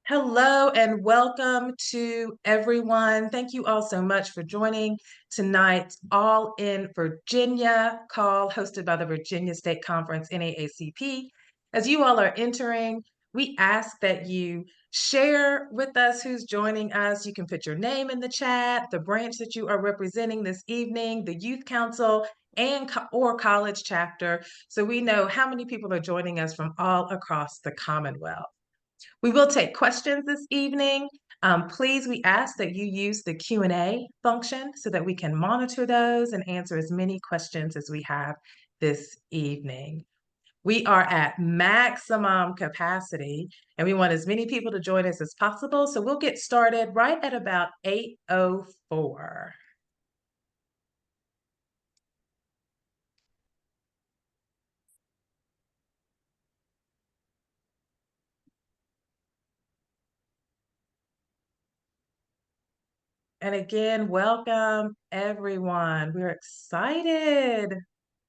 Hello and welcome to everyone. Thank you all so much for joining tonight's All in Virginia call hosted by the Virginia State Conference NAACP. As you all are entering, we ask that you share with us who's joining us. You can put your name in the chat, the branch that you are representing this evening, the youth council, or college chapter, so we know how many people are joining us from all across the Commonwealth. We will take questions this evening. Please, we ask that you use the Q&A function so that we can monitor those and answer as many questions as we have this evening. We are at maximum capacity and we want as many people to join us as possible. So we'll get started right at about 8:04. And again, welcome everyone. We're excited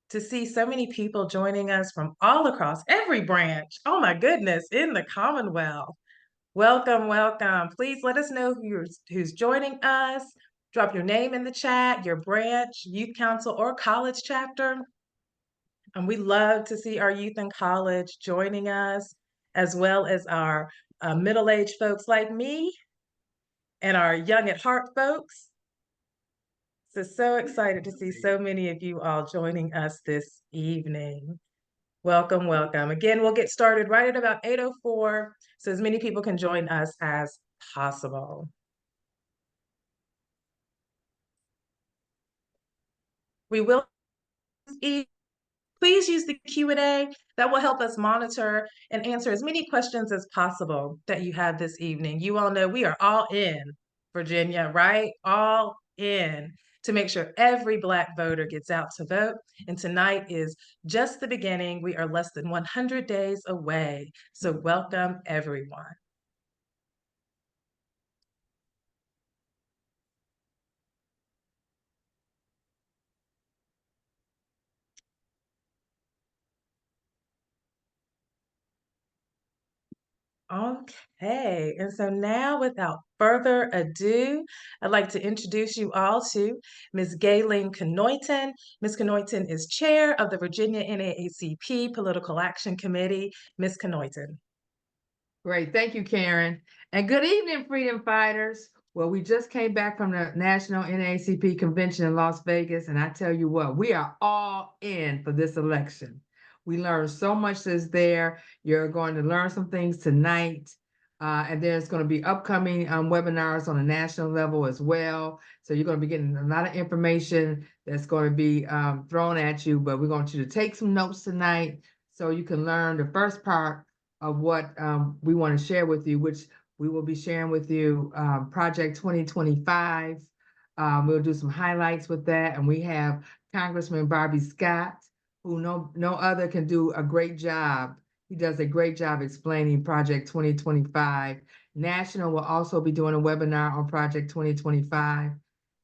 to see so many people joining us from all across every branch. Oh my goodness, in the Commonwealth. Welcome, welcome. Please let us know who's joining us. Drop your name in the chat, your branch, youth council, or college chapter. And we love to see our youth in college joining us, as well as our middle-aged folks like me and our young at heart folks. So excited to see so many of you all joining us this evening. Welcome, welcome. Again, we'll get started right at about 8:04, so as many people can join us as possible. We will please use the Q&A. That will help us monitor and answer as many questions as possible that you have this evening. You all know we are all in Virginia, right? All in to make sure every Black voter gets out to vote. And tonight is just the beginning. We are less than 100 days away. So welcome, everyone. Okay, and so now without further ado, I'd like to introduce you all to Ms. Gayleen Knoyton. Ms. Knoyton is chair of the Virginia NAACP Political Action Committee. Ms. Knoyton. Great, thank you, Karen. And good evening, freedom fighters. Well, we just came back from the National NAACP Convention in Las Vegas, and I tell you what, we are all in for this election. We learned so much that's there. You're going to learn some things tonight. And there's going to be upcoming webinars on a national level as well. So you're going to be getting a lot of information that's going to be thrown at you, but we want you to take some notes tonight so you can learn the first part of what we want to share with you, which we will be sharing with you Project 2025. We'll do some highlights with that. And we have Congressman Bobby Scott, who no other can do a great job. He does a great job explaining Project 2025. National will also be doing a webinar on Project 2025.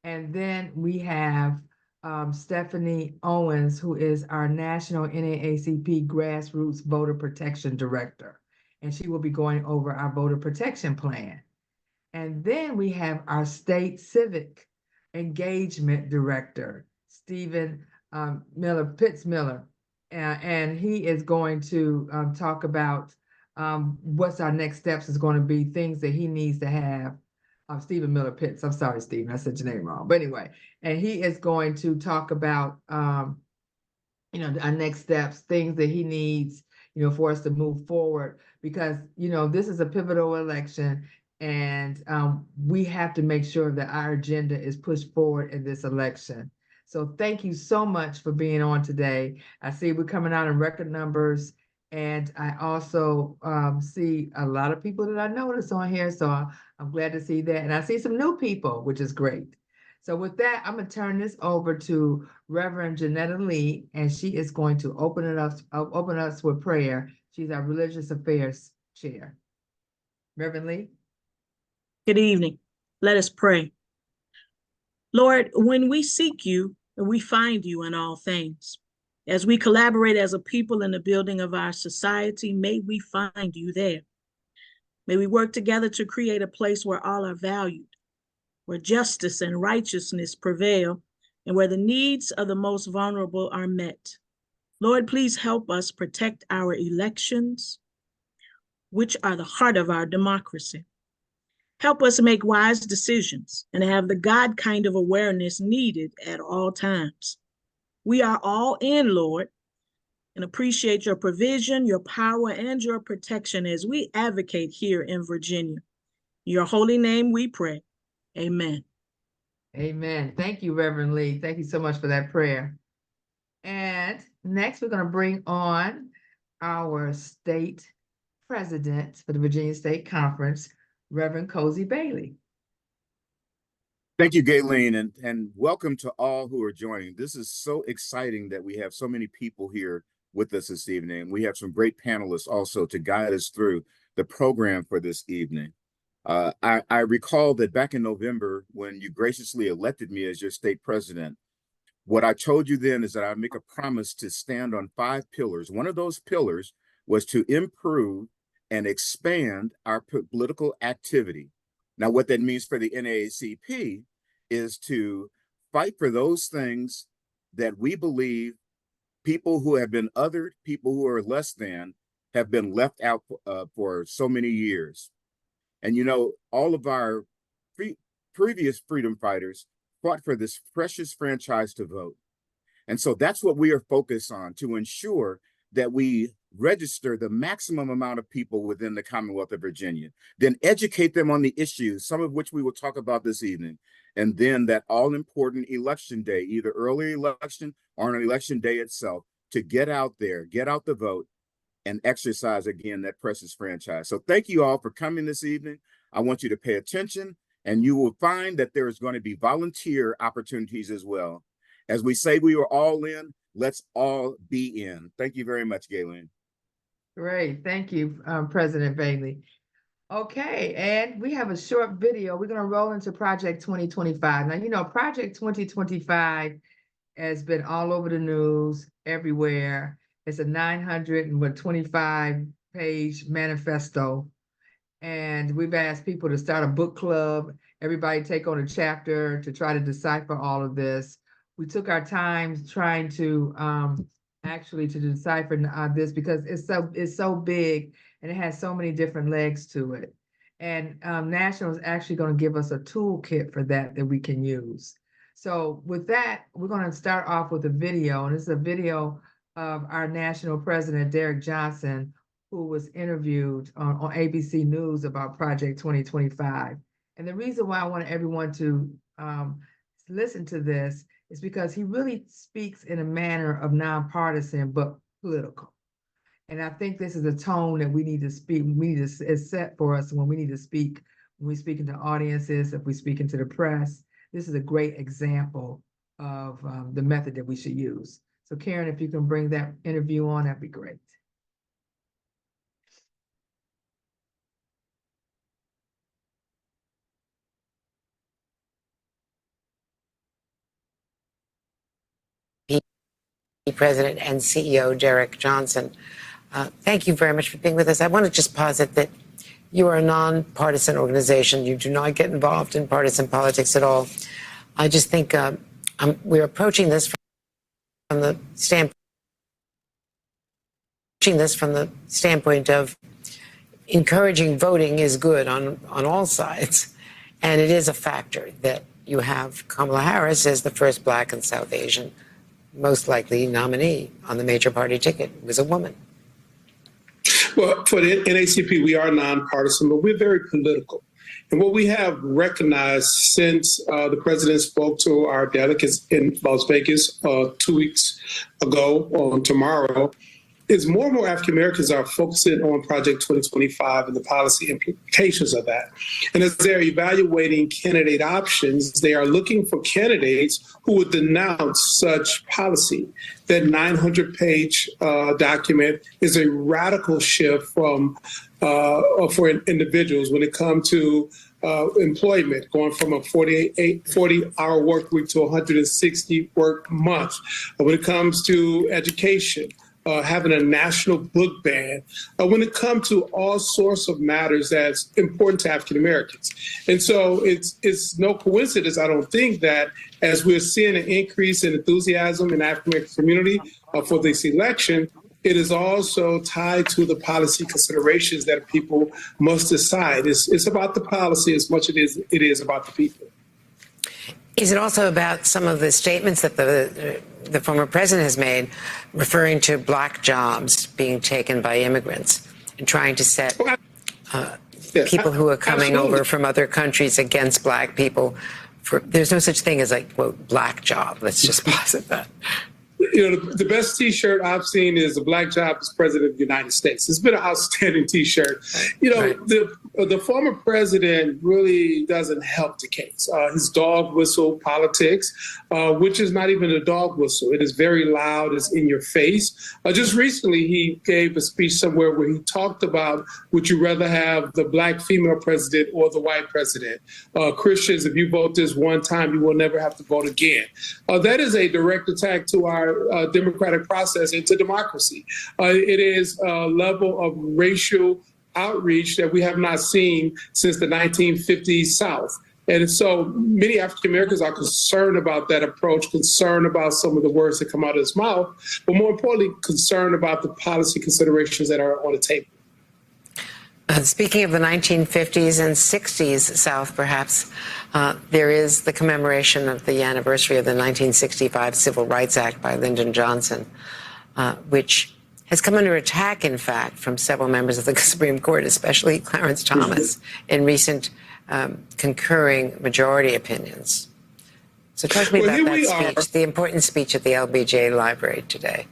And then we have Stephanie Owens, who is our National NAACP Grassroots Voter Protection Director. And she will be going over our voter protection plan. And then we have our State Civic Engagement Director, Stephen Pitts-Miller. And he is going to talk about what's our next steps is going to be, things that he needs to have. Stephen Miller Pitts. I'm sorry, Stephen, I said your name wrong. But anyway, and he is going to talk about, our next steps, things that he needs, for us to move forward, because, this is a pivotal election and we have to make sure that our agenda is pushed forward in this election. So thank you so much for being on today. I see we're coming out in record numbers. And I also see a lot of people that I notice on here. So I'm glad to see that. And I see some new people, which is great. So with that, I'm going to turn this over to Reverend Janetta Lee, and she is going to open us with prayer. She's our Religious Affairs Chair. Reverend Lee. Good evening. Let us pray. Lord, when we seek you, we find you in all things. As we collaborate as a people in the building of our society, may we find you there. May we work together to create a place where all are valued, where justice and righteousness prevail, and where the needs of the most vulnerable are met. Lord, please help us protect our elections, which are the heart of our democracy. Help us make wise decisions and have the God kind of awareness needed at all times. We are all in, Lord, and appreciate your provision, your power, and your protection as we advocate here in Virginia. In your holy name we pray. Amen. Amen. Thank you, Reverend Lee. Thank you so much for that prayer. And next, we're going to bring on our state president for the Virginia State Conference, Reverend Cozy Bailey. Thank you, Gayleen, and welcome to all who are joining. This is so exciting that we have so many people here with us this evening. We have some great panelists also to guide us through the program for this evening. I recall that back in November, when you graciously elected me as your state president, what I told you then is that I'd make a promise to stand on 5 pillars. One of those pillars was to improve and expand our political activity. Now, what that means for the NAACP is to fight for those things that we believe people who have been othered, people who are less than, have been left out for so many years. And you know, all of our previous freedom fighters fought for this precious franchise to vote. And so that's what we are focused on, to ensure that we register the maximum amount of people within the Commonwealth of Virginia, then educate them on the issues, some of which we will talk about this evening. And then that all important election day, either early election or on election day itself, to get out there, get out the vote, and exercise again that precious franchise. So thank you all for coming this evening. I want you to pay attention, and you will find that there is going to be volunteer opportunities as well. As we say, we are all in, let's all be in. Thank you very much, Gayleen. Great. Thank you, President Bailey. Okay, and we have a short video. We're going to roll into Project 2025. Now, you know, Project 2025 has been all over the news, everywhere. It's a 925-page manifesto. And we've asked people to start a book club, everybody take on a chapter to try to decipher all of this. We took our time trying to actually to decipher this because it's so big and it has so many different legs to it. And National is actually going to give us a toolkit for that we can use. So with that, we're going to start off with a video, and this is a video of our national president, Derek Johnson, who was interviewed on ABC News about Project 2025. And the reason why I want everyone to listen to this is because he really speaks in a manner of nonpartisan, but political. And I think this is a tone that we need to speak, is set for us when we need to speak, when we speak into audiences, if we speak into the press. This is a great example of the method that we should use. So Karen, if you can bring that interview on, that'd be great. President and CEO Derek Johnson. Thank you very much for being with us. I want to just posit that you are a nonpartisan organization. You do not get involved in partisan politics at all. I just think we're approaching this from the standpoint of encouraging voting is good on all sides. And it is a factor that you have Kamala Harris as the first Black and South Asian most likely nominee on the major party ticket, was a woman. Well, for the NAACP, we are nonpartisan, but we're very political. And what we have recognized since the president spoke to our delegates in Las Vegas 2 weeks ago on tomorrow, is more and more African Americans are focusing on Project 2025 and the policy implications of that. And as they're evaluating candidate options, they are looking for candidates who would denounce such policy. That 900-page document is a radical shift from for individuals when it comes to employment, going from a 40-hour work week to 160 work month. When it comes to education, having a national book ban when it comes to all sorts of matters that's important to African Americans. And so it's no coincidence, I don't think, that as we're seeing an increase in enthusiasm in the African American community for this election, it is also tied to the policy considerations that people must decide. It's about the policy as much as it is about the people. Is it also about some of the statements that the former president has made, referring to black jobs being taken by immigrants and trying to set people who are coming over from other countries against black people? There's no such thing as, like, quote, black job. Let's just posit that. You know, the best T-shirt I've seen is "A Black Job is President of the United States." It's been an outstanding T-shirt. You know, right. The former president really doesn't help the case. His dog whistle politics, which is not even a dog whistle. It is very loud. It's in your face. Just recently, he gave a speech somewhere where he talked about, would you rather have the black female president or the white president? Christians, if you vote this one time, you will never have to vote again. That is a direct attack to our democratic process into democracy. It is a level of racial outreach that we have not seen since the 1950s South. And so many African Americans are concerned about that approach, concerned about some of the words that come out of his mouth, but more importantly, concerned about the policy considerations that are on the table. Speaking of the 1950s and 60s South, perhaps, there is the commemoration of the anniversary of the 1965 Civil Rights Act by Lyndon Johnson, which has come under attack, in fact, from several members of the Supreme Court, especially Clarence Thomas, in recent concurring majority opinions. So talk to me about that speech, the important speech at the LBJ Library today.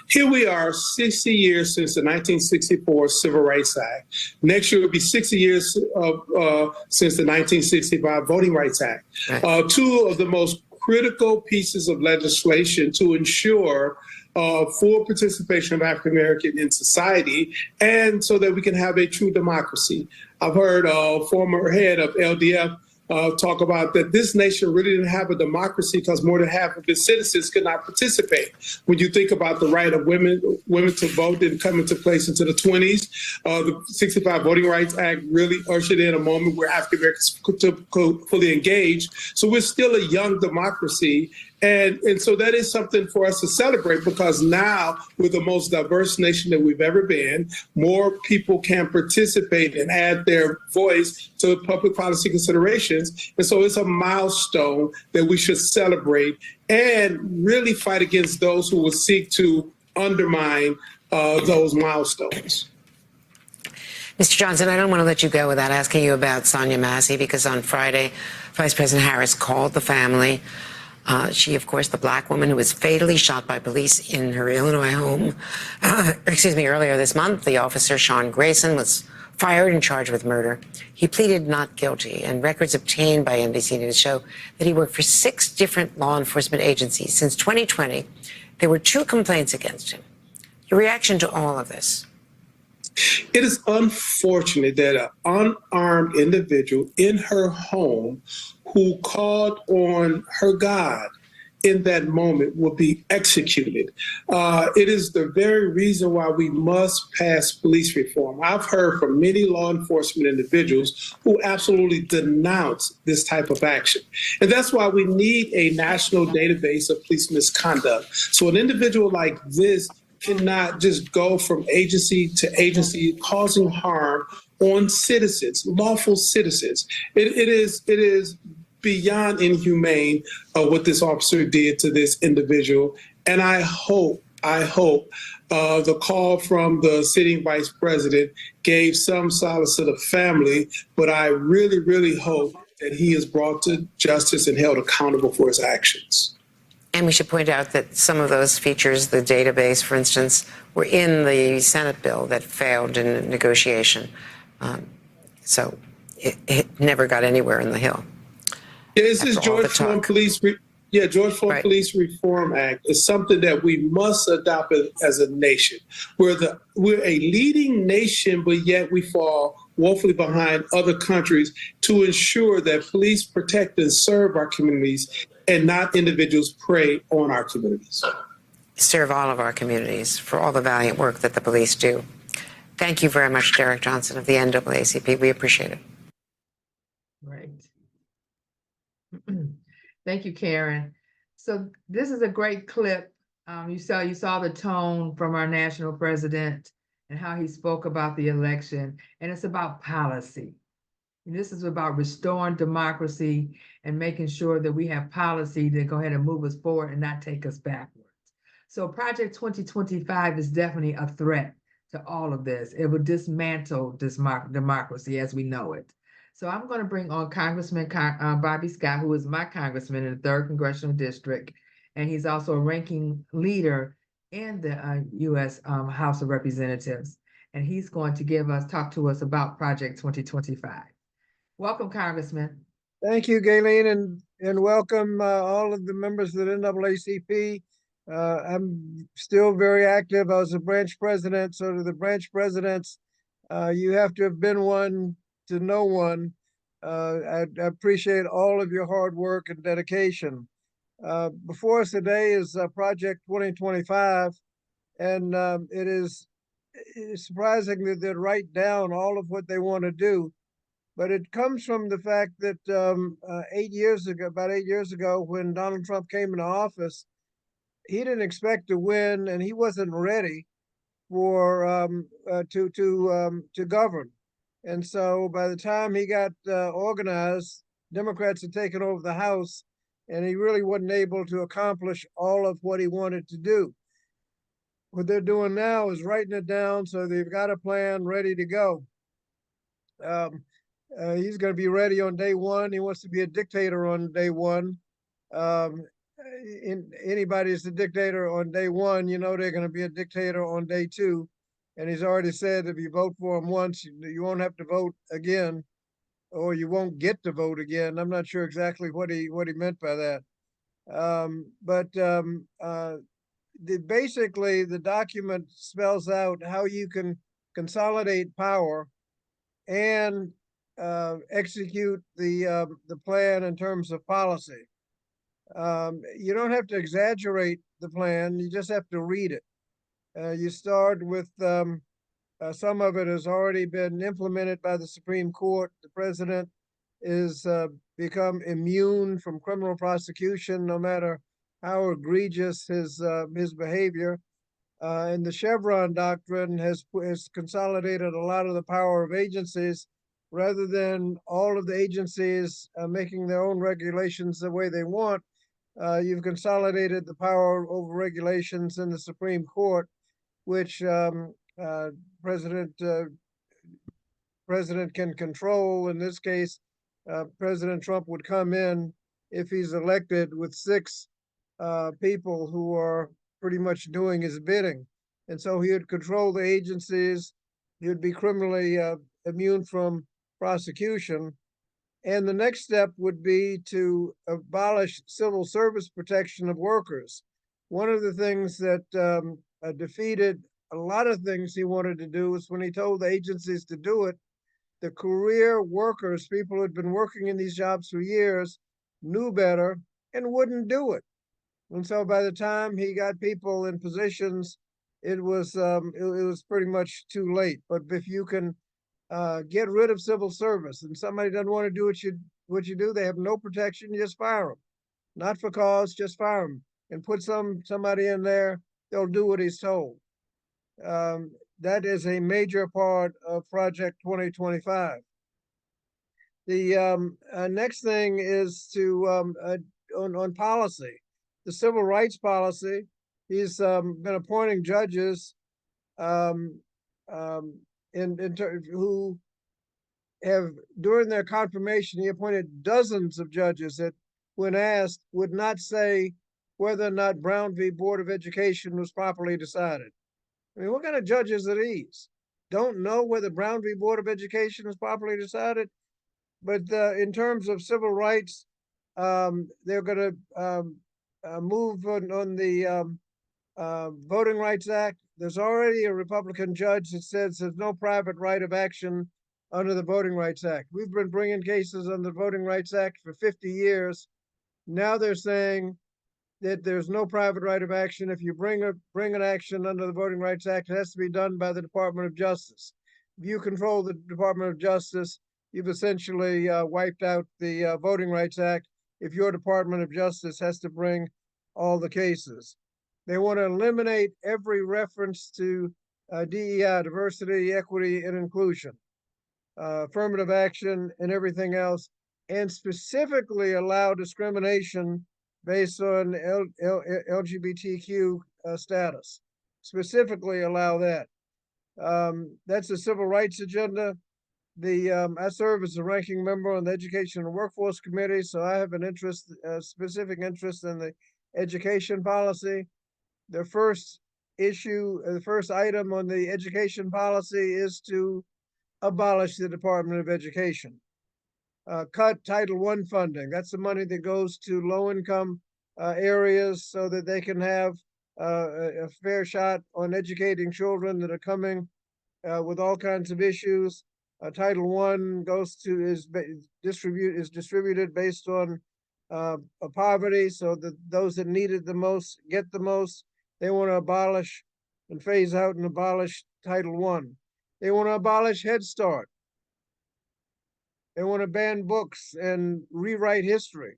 Here we are, 60 years since the 1964 Civil Rights Act. Next year will be 60 years since the 1965 Voting Rights Act. Right. Two of the most critical pieces of legislation to ensure full participation of African American in society, and so that we can have a true democracy. I've heard former head of LDF talk about that this nation really didn't have a democracy because more than half of its citizens could not participate. When you think about the right of women to vote didn't come into place until the 20s. The 65 Voting Rights Act really ushered in a moment where African Americans could fully engage. So we're still a young democracy. And so that is something for us to celebrate, because now we're the most diverse nation that we've ever been. More people can participate and add their voice to public policy considerations. And so it's a milestone that we should celebrate and really fight against those who will seek to undermine those milestones. Mr. Johnson, I don't want to let you go without asking you about Sonia Massey, because on Friday, Vice President Harris called the family. She, of course, the black woman who was fatally shot by police in her Illinois home. Earlier this month, the officer, Sean Grayson, was fired and charged with murder. He pleaded not guilty, and records obtained by NBC News show that he worked for 6 different law enforcement agencies. Since 2020, there were 2 complaints against him. Your reaction to all of this? It is unfortunate that an unarmed individual in her home who called on her God in that moment will be executed. It is the very reason why we must pass police reform. I've heard from many law enforcement individuals who absolutely denounce this type of action. And that's why we need a national database of police misconduct. So an individual like this cannot just go from agency to agency causing harm on citizens, lawful citizens. It is beyond inhumane what this officer did to this individual. And I hope the call from the sitting vice president gave some solace to the family, but I really, really hope that he is brought to justice and held accountable for his actions. And we should point out that some of those features, the database, for instance, were in the Senate bill that failed in negotiation. So it never got anywhere in the Hill. Yeah, this is George Floyd Police. George Floyd Police Reform Act is something that we must adopt as a nation. We're a leading nation, but yet we fall woefully behind other countries to ensure that police protect and serve our communities and not individuals prey on our communities. serve all of our communities, for all the valiant work that the police do. Thank you very much, Derek Johnson of the NAACP. We appreciate it. Great. Thank you, Karen. So this is a great clip. You saw the tone from our national president and how he spoke about the election, and it's about policy. And this is about restoring democracy and making sure that we have policy to go ahead and move us forward and not take us backwards. So Project 2025 is definitely a threat to all of this. It will dismantle democracy as we know it. So I'm going to bring on Congressman Bobby Scott, who is my congressman in the 3rd Congressional District, and he's also a ranking leader in the U.S. House of Representatives. And he's going to talk to us about Project 2025. Welcome, Congressman. Thank you, Gayleen, and welcome all of the members of the NAACP. I'm still very active. I was a branch president, so to the branch presidents, you have to have been one to know one. I appreciate all of your hard work and dedication. Before us today is Project 2025, and it is surprising that they write down all of what they want to do. But it comes from the fact that about 8 years ago, when Donald Trump came into office, he didn't expect to win, and he wasn't ready for to govern. And so, by the time he got organized, Democrats had taken over the House, and he really wasn't able to accomplish all of what he wanted to do. What they're doing now is writing it down, so they've got a plan ready to go. He's going to be ready on day one. He wants to be a dictator on day one. Anybody's a dictator on day one, you know they're going to be a dictator on day two. And he's already said if you vote for him once, you won't have to vote again, or you won't get to vote again. I'm not sure exactly what he meant by that. Basically, the document spells out how you can consolidate power and execute the plan in terms of policy. You don't have to exaggerate the plan, you just have to read it. You start with some of it has already been implemented by the Supreme Court. The president is become immune from criminal prosecution, no matter how egregious his behavior. And the Chevron doctrine has consolidated a lot of the power of agencies, rather than all of the agencies making their own regulations the way they want. You've consolidated the power over regulations in the Supreme Court, which president can control. In this case, President Trump would come in, if he's elected, with 6 people who are pretty much doing his bidding. And so he would control the agencies. He would be criminally immune from prosecution. And the next step would be to abolish civil service protection of workers. One of the things that defeated a lot of things he wanted to do was when he told the agencies to do it, the career workers, people who had been working in these jobs for years, knew better and wouldn't do it. And so by the time he got people in positions, it was pretty much too late. But if you can get rid of civil service, and somebody doesn't want to do what you do, they have no protection, you just fire them. Not for cause, just fire them. And put somebody in there, they'll do what he's told. That is a major part of Project 2025. The next thing is to on policy, the civil rights policy. He's been appointing judges who have, during their confirmation, he appointed dozens of judges that, when asked, would not say whether or not Brown v. Board of Education was properly decided. I mean, what kind of judges are these? Don't know whether Brown v. Board of Education is properly decided? But in terms of civil rights, they're going to move on the Voting Rights Act. There's already a Republican judge that says there's no private right of action under the Voting Rights Act. We've been bringing cases under the Voting Rights Act for 50 years. Now they're saying that there's no private right of action. If you bring an action under the Voting Rights Act, it has to be done by the Department of Justice. If you control the Department of Justice, you've essentially wiped out the Voting Rights Act if your Department of Justice has to bring all the cases. They want to eliminate every reference to DEI, diversity, equity, and inclusion, affirmative action, and everything else, and specifically allow discrimination based on LGBTQ status. Specifically allow that. That's the civil rights agenda. I serve as the ranking member on the Education and Workforce Committee, so I have an interest, specific interest in the education policy. The first item on the education policy is to abolish the Department of Education. Cut Title I funding. That's the money that goes to low-income areas so that they can have a fair shot on educating children that are coming with all kinds of issues. Title I is distributed based on poverty, so that those that need it the most get the most. They want to abolish and phase out and abolish Title I. They want to abolish Head Start. They want to ban books and rewrite history.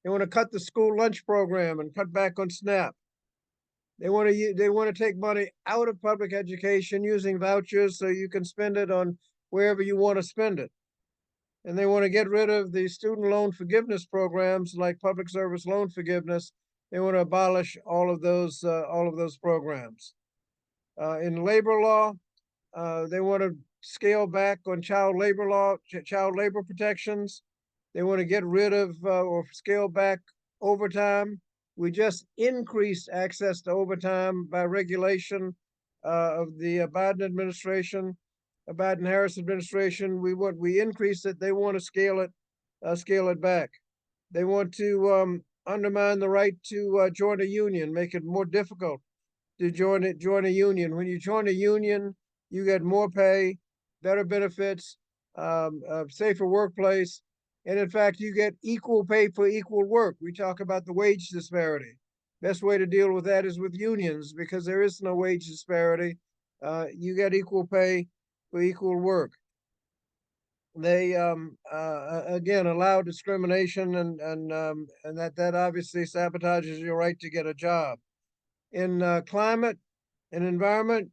They want to cut the school lunch program and cut back on SNAP. They want to take money out of public education using vouchers so you can spend it on wherever you want to spend it. And they want to get rid of the student loan forgiveness programs like public service loan forgiveness. They want to abolish all of those programs. In labor law, they want to scale back on child labor protections. They want to get rid of or scale back overtime. We just increased access to overtime by regulation of the Biden administration, Biden-Harris administration. We increased it. They want to scale it back. They want to undermine the right to join a union, make it more difficult to join a union. When you join a union, you get more pay, better benefits, a safer workplace, and in fact, you get equal pay for equal work. We talk about the wage disparity. Best way to deal with that is with unions, because there is no wage disparity. You get equal pay for equal work. They again allow discrimination, and that obviously sabotages your right to get a job. In climate and environment,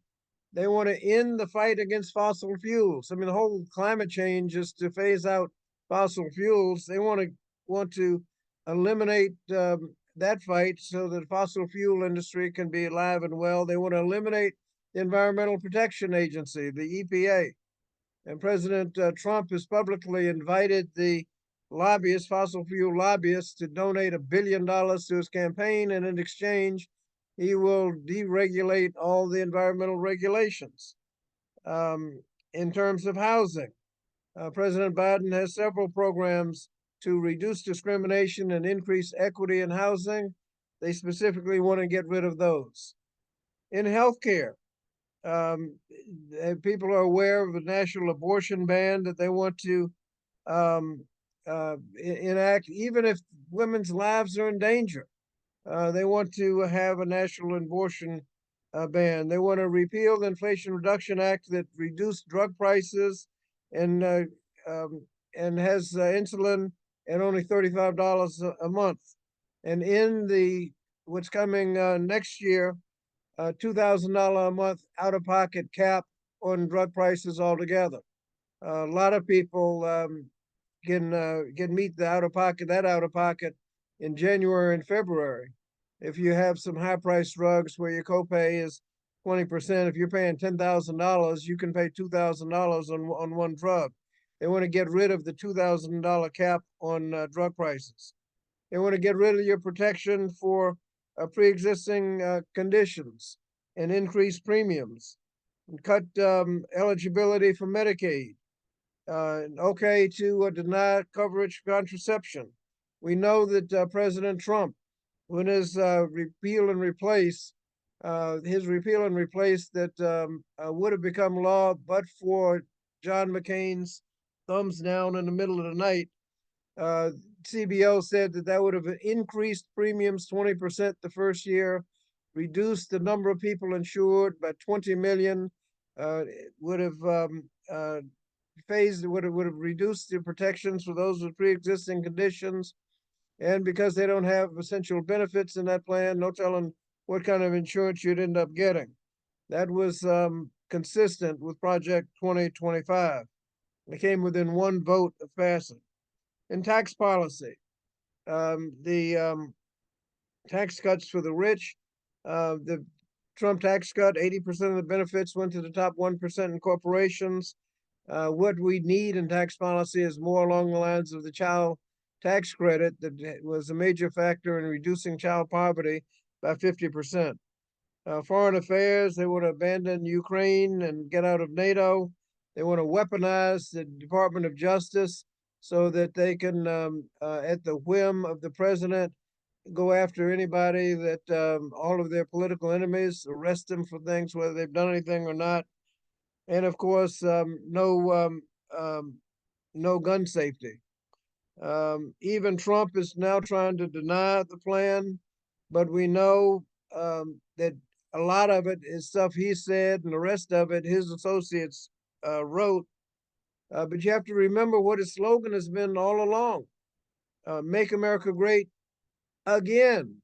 they want to end the fight against fossil fuels. I mean, the whole climate change is to phase out fossil fuels. They want to eliminate that fight so that the fossil fuel industry can be alive and well. They want to eliminate the Environmental Protection Agency, the EPA. And President Trump has publicly invited the fossil fuel lobbyists, to donate $1 billion to his campaign, and in exchange, he will deregulate all the environmental regulations. In terms of housing, President Biden has several programs to reduce discrimination and increase equity in housing. They specifically want to get rid of those. In healthcare, people are aware of the national abortion ban that they want to enact, even if women's lives are in danger. They want to have a national abortion ban. They want to repeal the Inflation Reduction Act that reduced drug prices and has insulin at only $35 a month. And in what's coming next year, $2,000 a month out-of-pocket cap on drug prices altogether. A lot of people can meet the out-of-pocket in January and February. If you have some high-priced drugs where your copay is 20%, if you're paying $10,000, you can pay $2,000 on one drug. They want to get rid of the $2,000 cap on drug prices. They want to get rid of your protection for pre-existing conditions and increase premiums, and cut eligibility for Medicaid. Okay to deny coverage for contraception. We know that President Trump, when his repeal and replace that would have become law, but for John McCain's thumbs down in the middle of the night, CBO said that that would have increased premiums 20% the first year, reduced the number of people insured by 20 million, it would have would have reduced the protections for those with pre-existing conditions. And because they don't have essential benefits in that plan, no telling what kind of insurance you'd end up getting. That was consistent with Project 2025. It came within one vote of passing. In tax policy, the tax cuts for the rich, the Trump tax cut, 80% of the benefits went to the top 1% in corporations. What we need in tax policy is more along the lines of the child tax credit that was a major factor in reducing child poverty by 50%. Foreign affairs, they want to abandon Ukraine and get out of NATO. They want to weaponize the Department of Justice so that they can, at the whim of the president, go after anybody that all of their political enemies, arrest them for things, whether they've done anything or not. And of course, no gun safety. Even Trump is now trying to deny the plan, but we know that a lot of it is stuff he said, and the rest of it his associates wrote. But you have to remember what his slogan has been all along: "Make America Great Again."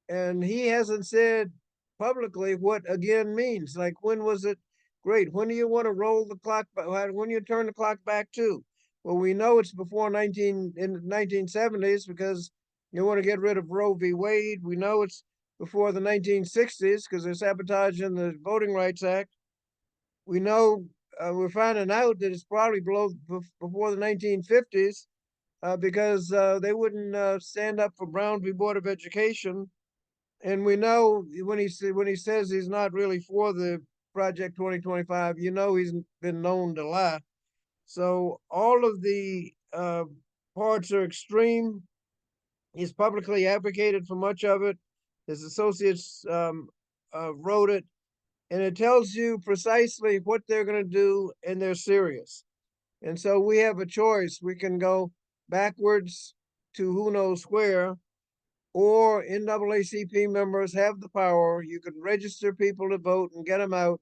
And he hasn't said publicly what "again" means. Like, when was it great? When do you want to roll the clock back? When do you turn the clock back to? Well, we know it's before in the 1970s, because you want to get rid of Roe v. Wade. We know it's before the 1960s because they're sabotaging the Voting Rights Act. We know we're finding out that it's probably before the 1950s because they wouldn't stand up for Brown v. Board of Education. And we know when he says he's not really for the Project 2025, you know he's been known to lie. So all of the parts are extreme. He's publicly advocated for much of it. His associates wrote it, and it tells you precisely what they're going to do, and they're serious. And so we have a choice. We can go backwards to who knows where, or NAACP members have the power. You can register people to vote and get them out,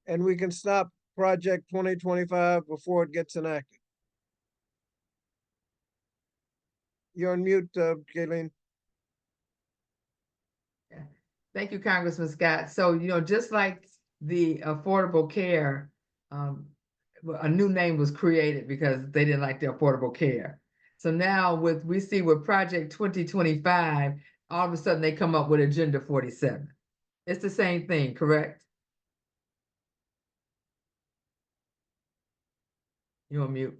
and we can stop Project 2025 before it gets enacted. You're on mute, Kayleen. Thank you, Congressman Scott. So, just like the Affordable Care, a new name was created because they didn't like the Affordable Care. So now we see with Project 2025, all of a sudden they come up with Agenda 47. It's the same thing, correct? You're on mute.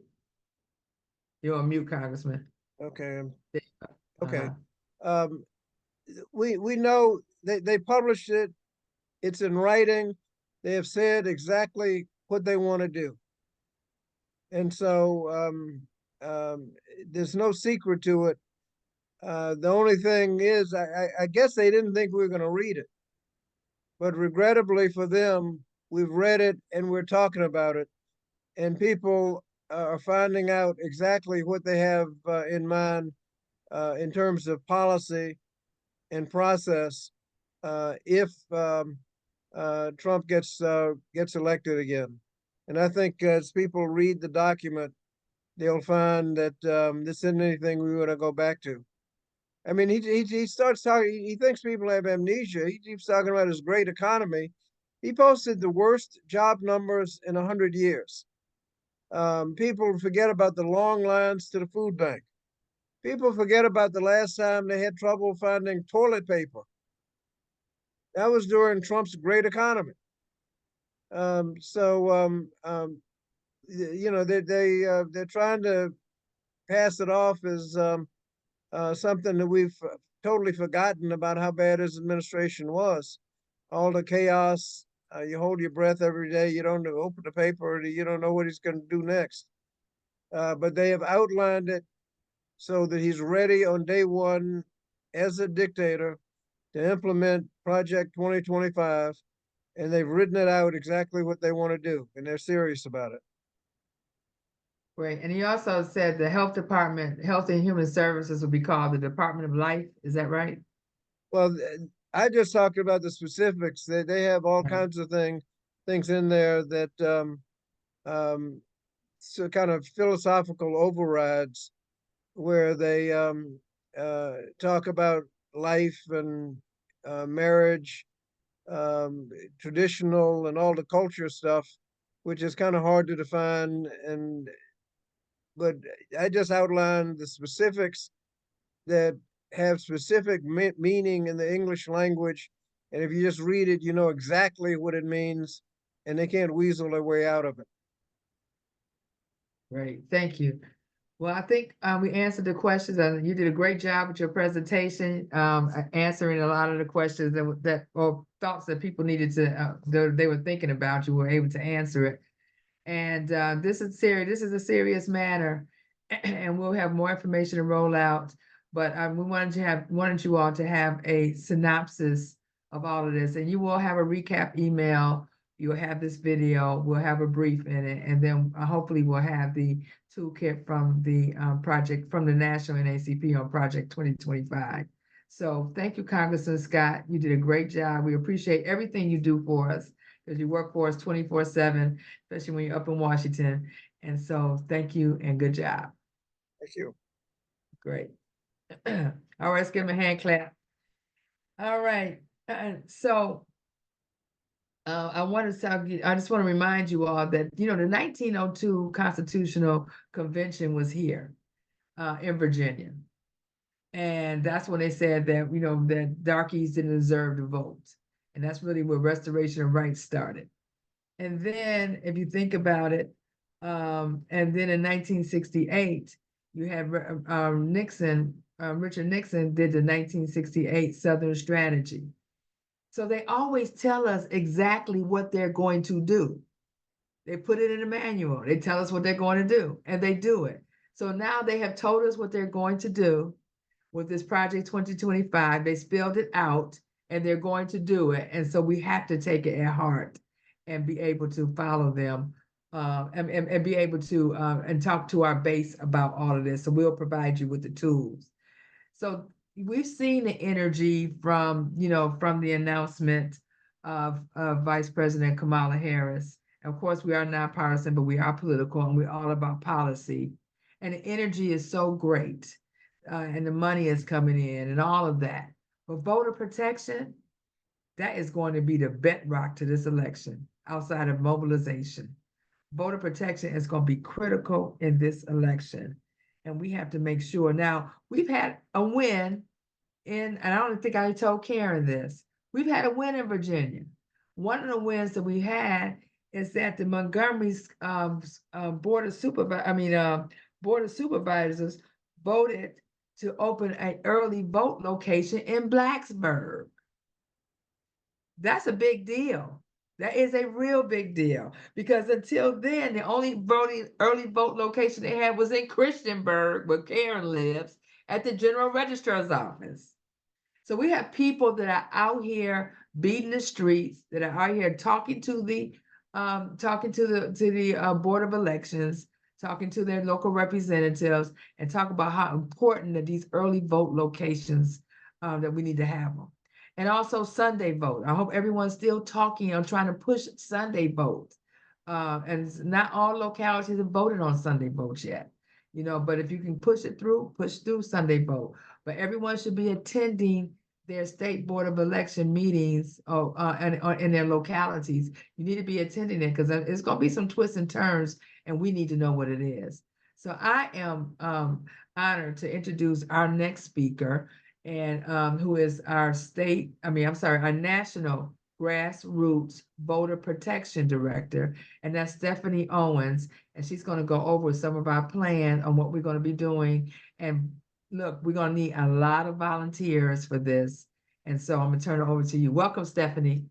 You're on mute, Congressman. Okay. There you go. Okay. Uh-huh. We know they published it. It's in writing. They have said exactly what they want to do. And so there's no secret to it. The only thing is, I guess they didn't think we were going to read it. But regrettably for them, we've read it and we're talking about it. And people are finding out exactly what they have in mind in terms of policy and process if Trump gets elected again. And I think as people read the document, they'll find that this isn't anything we want to go back to. I mean, he starts talking. He thinks people have amnesia. He keeps talking about his great economy. He posted the worst job numbers in 100 years. People forget about the long lines to the food bank. People forget about the last time they had trouble finding toilet paper. That was during Trump's great economy. They're trying to pass it off as something that we've totally forgotten about how bad his administration was. All the chaos, you hold your breath every day. You don't open the paper. You don't know what he's going to do next. But they have outlined it so that he's ready on day one as a dictator to implement Project 2025. And they've written it out exactly what they want to do. And they're serious about it. Great. And he also said the health department, Health and Human Services will be called the Department of Life. Is that right? Well, I just talked about the specifics. They have all Right. kinds of things in there that so kind of philosophical overrides where they talk about life and marriage, traditional and all the culture stuff, which is kind of hard to define. But I just outlined the specifics that have specific meaning in the English language. And if you just read it, you know exactly what it means, and they can't weasel their way out of it. Great. Thank you. Well, I think we answered the questions, and you did a great job with your presentation, answering a lot of the questions that or thoughts that people needed to they were thinking about. You were able to answer it. And this is serious. This is a serious matter, and we'll have more information to roll out. But we wanted you all to have a synopsis of all of this, and you will have a recap email. You'll have this video. We'll have a brief in it, and then hopefully we'll have the toolkit from the project from the National NAACP on Project 2025. So thank you, Congressman Scott. You did a great job. We appreciate everything you do for us because you work for us 24/7, especially when you're up in Washington. And so thank you and good job. Thank you. Great. All right, let's give him a hand clap. All right. So I just want to remind you all that, the 1902 Constitutional Convention was here in Virginia. And that's when they said that, that darkies didn't deserve to vote. And that's really where restoration of rights started. And then if you think about it, and then in 1968, you had Nixon, Richard Nixon did the 1968 Southern Strategy. So they always tell us exactly what they're going to do. They put it in a manual. They tell us what they're going to do, and they do it. So now they have told us what they're going to do with this Project 2025. They spelled it out, and they're going to do it. And so we have to take it at heart and be able to follow them and be able to and talk to our base about all of this. So we'll provide you with the tools. So we've seen the energy from the announcement of Vice President Kamala Harris. And of course, we are nonpartisan, but we are political, and we're all about policy. And the energy is so great, and the money is coming in, and all of that. But voter protection, that is going to be the bedrock to this election, outside of mobilization. Voter protection is going to be critical in this election. And we have to make sure. Now, we've had a win and I don't think I told Karen this. We've had a win in Virginia. One of the wins that we had is that the Montgomery's board of supervisors voted to open an early vote location in Blacksburg. That's a big deal. That is a real big deal because until then, the only early vote location they had was in Christiansburg, where Karen lives, at the general registrar's office. So we have people that are out here beating the streets, that are out here talking to the Board of Elections, talking to their local representatives, and talk about how important that these early vote locations that we need to have them. And also Sunday vote. I hope everyone's still talking on trying to push Sunday vote. And not all localities have voted on Sunday votes yet, but if you can push through Sunday vote. But everyone should be attending their state board of election meetings in their localities. You need to be attending it because it's going to be some twists and turns, and we need to know what it is. So I am honored to introduce our next speaker, and who is our national grassroots voter protection director, and that's Stephanie Owens, and she's going to go over some of our plan on what we're going to be doing. And look, we're going to need a lot of volunteers for this, and so I'm going to turn it over to you. Welcome, Stephanie.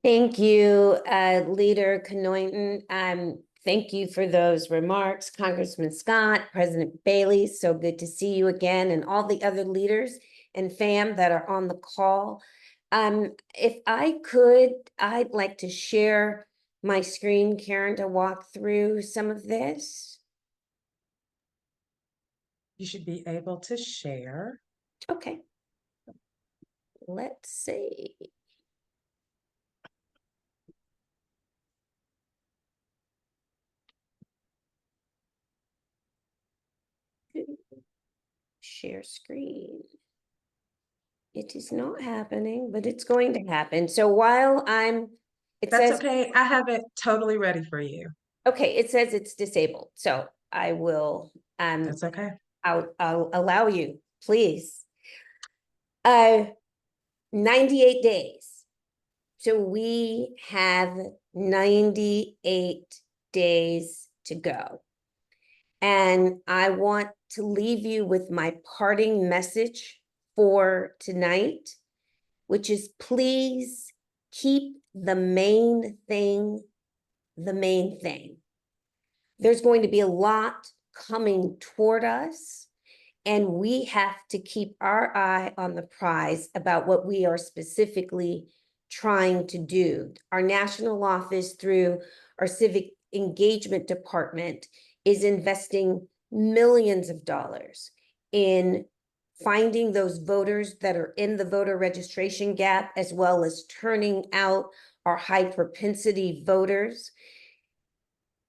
Thank you, Leader Knoyton. Thank you for those remarks, Congressman Scott, President Bailey. So good to see you again, and all the other leaders and fam that are on the call. If I could, I'd like to share my screen, Karen, to walk through some of this. You should be able to share. Okay. Let's see. Share screen. It is not happening, but it's going to happen. So while it That's says, okay. I have it totally ready for you. okay, it says it's disabled. So I will, That's okay. I'll allow you, please. 98 days. So we have 98 days to go. And I want to leave you with my parting message for tonight, which is please keep the main thing the main thing. There's going to be a lot coming toward us, and we have to keep our eye on the prize about what we are specifically trying to do. Our national office, through our Civic Engagement Department, is investing millions of dollars in finding those voters that are in the voter registration gap, as well as turning out our high propensity voters.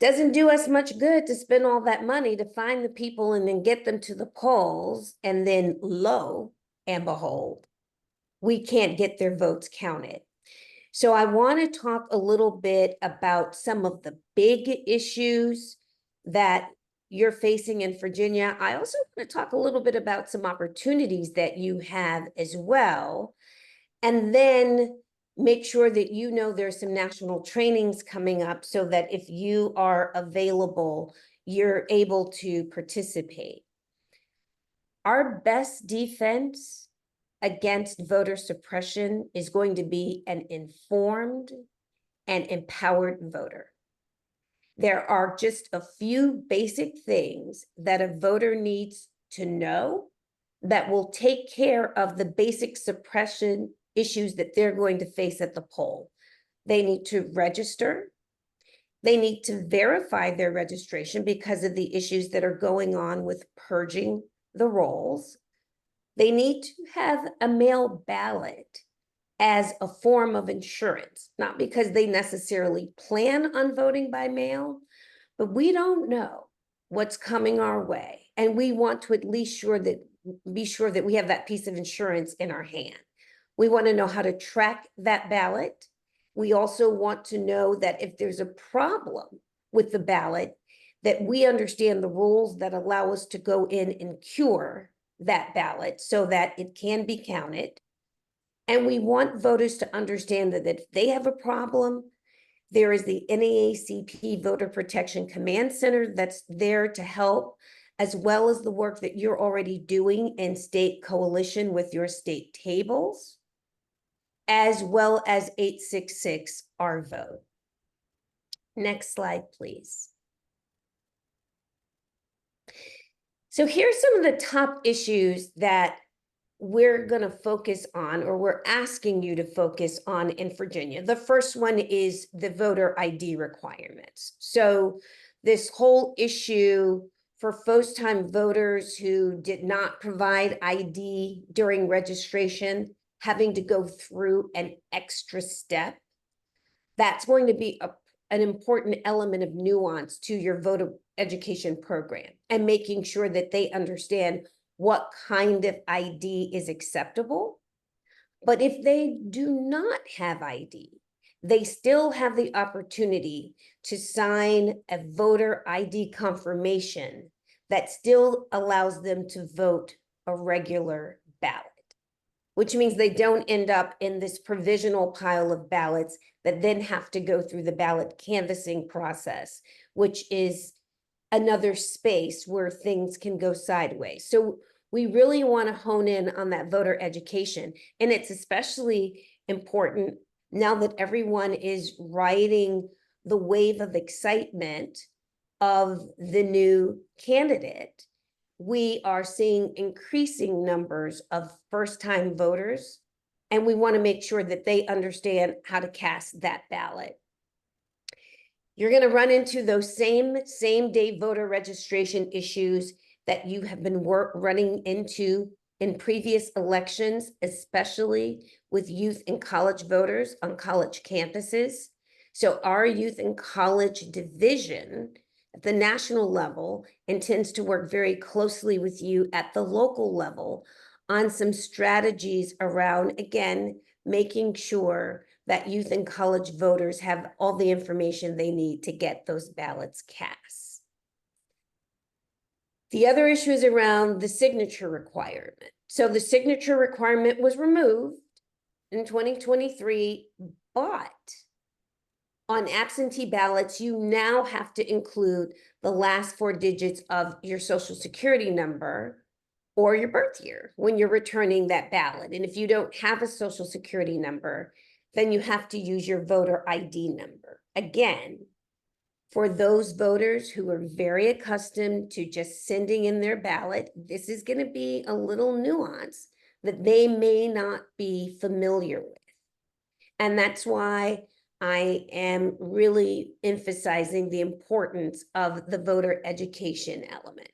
Doesn't do us much good to spend all that money to find the people and then get them to the polls, and then lo and behold, we can't get their votes counted. So I want to talk a little bit about some of the big issues that you're facing in Virginia. I also want to talk a little bit about some opportunities that you have as well. And then make sure that you know there's some national trainings coming up so that if you are available, you're able to participate. Our best defense against voter suppression is going to be an informed and empowered voter. There are just a few basic things that a voter needs to know that will take care of the basic suppression issues that they're going to face at the poll. They need to register. They need to verify their registration because of the issues that are going on with purging the rolls. They need to have a mail ballot as a form of insurance, not because they necessarily plan on voting by mail, but we don't know what's coming our way. And we want to at least be sure that we have that piece of insurance in our hand. We want to know how to track that ballot. We also want to know that if there's a problem with the ballot, that we understand the rules that allow us to go in and cure that ballot so that it can be counted. And we want voters to understand that if they have a problem, there is the NAACP Voter Protection Command Center that's there to help, as well as the work that you're already doing in state coalition with your state tables, as well as 866 Our Vote. Next slide, please. So here's some of the top issues that we're going to focus on, or we're asking you to focus on in Virginia. The first one is the voter ID requirements. So this whole issue for first-time voters who did not provide ID during registration, having to go through an extra step, that's going to be an important element of nuance to your voter education program, and making sure that they understand what kind of ID is acceptable. But if they do not have ID, they still have the opportunity to sign a voter ID confirmation that still allows them to vote a regular ballot, which means they don't end up in this provisional pile of ballots that then have to go through the ballot canvassing process, which is another space where things can go sideways. So we really want to hone in on that voter education. And it's especially important now that everyone is riding the wave of excitement of the new candidate. We are seeing increasing numbers of first-time voters, and we want to make sure that they understand how to cast that ballot. You're going to run into those same day voter registration issues that you have been running into in previous elections, especially with youth and college voters on college campuses. So our youth and college division at the national level intends to work very closely with you at the local level on some strategies around, again, making sure that youth and college voters have all the information they need to get those ballots cast. The other issue is around the signature requirement. So the signature requirement was removed in 2023, but on absentee ballots, you now have to include the last 4 digits of your social security number or your birth year when you're returning that ballot. And if you don't have a social security number, then you have to use your voter ID number. Again, for those voters who are very accustomed to just sending in their ballot, this is going to be a little nuance that they may not be familiar with. And that's why I am really emphasizing the importance of the voter education element.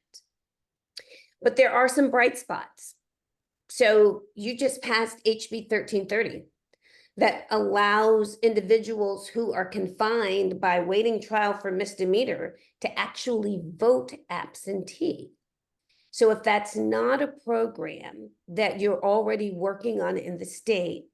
But there are some bright spots. So you just passed HB 1330 that allows individuals who are confined by waiting trial for misdemeanor to actually vote absentee. So if that's not a program that you're already working on in the state,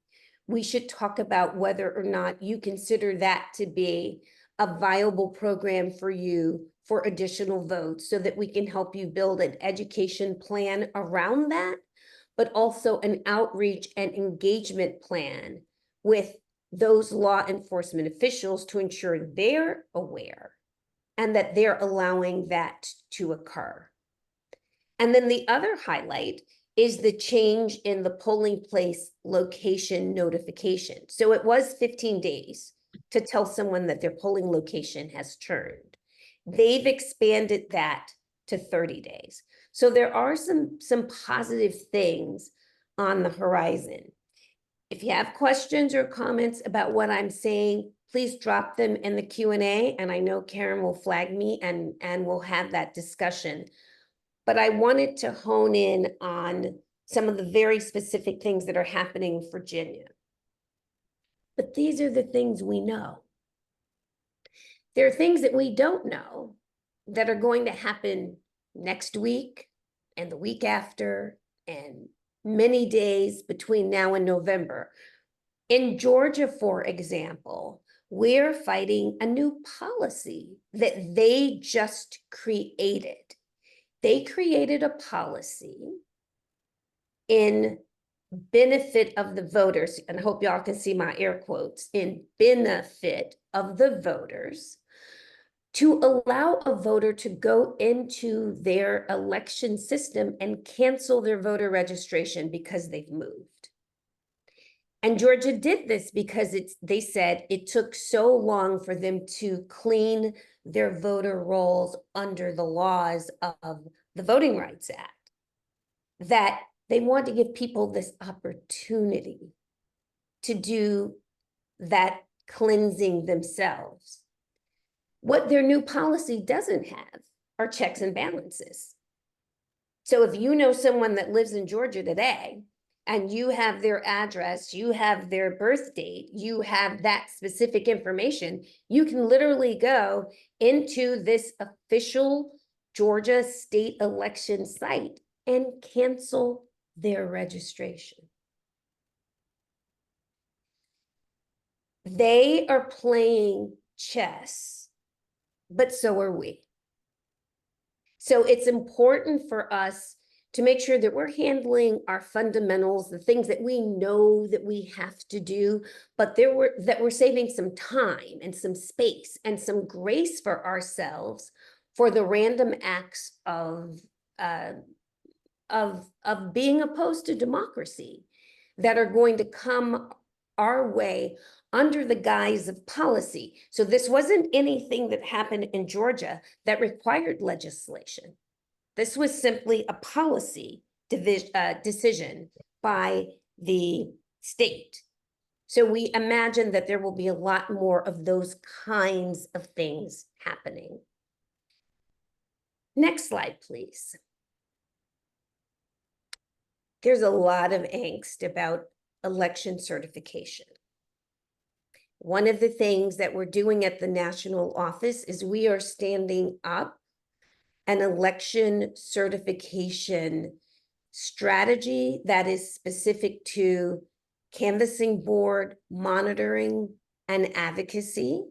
we should talk about whether or not you consider that to be a viable program for you for additional votes so that we can help you build an education plan around that, but also an outreach and engagement plan with those law enforcement officials to ensure they're aware and that they're allowing that to occur. And then the other highlight is the change in the polling place location notification. So it was 15 days to tell someone that their polling location has turned. They've expanded that to 30 days. So there are some positive things on the horizon. If you have questions or comments about what I'm saying, please drop them in the Q&A, and I know Karen will flag me and we'll have that discussion. But I wanted to hone in on some of the very specific things that are happening in Virginia. But these are the things we know. There are things that we don't know that are going to happen next week and the week after and many days between now and November. In Georgia, for example, we're fighting a new policy that they just created. They created a policy in benefit of the voters, and I hope y'all can see my air quotes, in benefit of the voters, to allow a voter to go into their election system and cancel their voter registration because they've moved. And Georgia did this because they said it took so long for them to clean their voter rolls under the laws of the Voting Rights Act, that they want to give people this opportunity to do that cleansing themselves. What their new policy doesn't have are checks and balances. So if you know someone that lives in Georgia today, and you have their address, you have their birth date, you have that specific information, you can literally go into this official Georgia state election site and cancel their registration. They are playing chess, but so are we. So it's important for us to make sure that we're handling our fundamentals, the things that we know that we have to do, but that we're saving some time and some space and some grace for ourselves for the random acts of being opposed to democracy that are going to come our way under the guise of policy. So this wasn't anything that happened in Georgia that required legislation. This was simply a policy decision by the state. So we imagine that there will be a lot more of those kinds of things happening. Next slide, please. there's a lot of angst about election certification. One of the things that we're doing at the national office is we are standing up an election certification strategy that is specific to canvassing board monitoring and advocacy,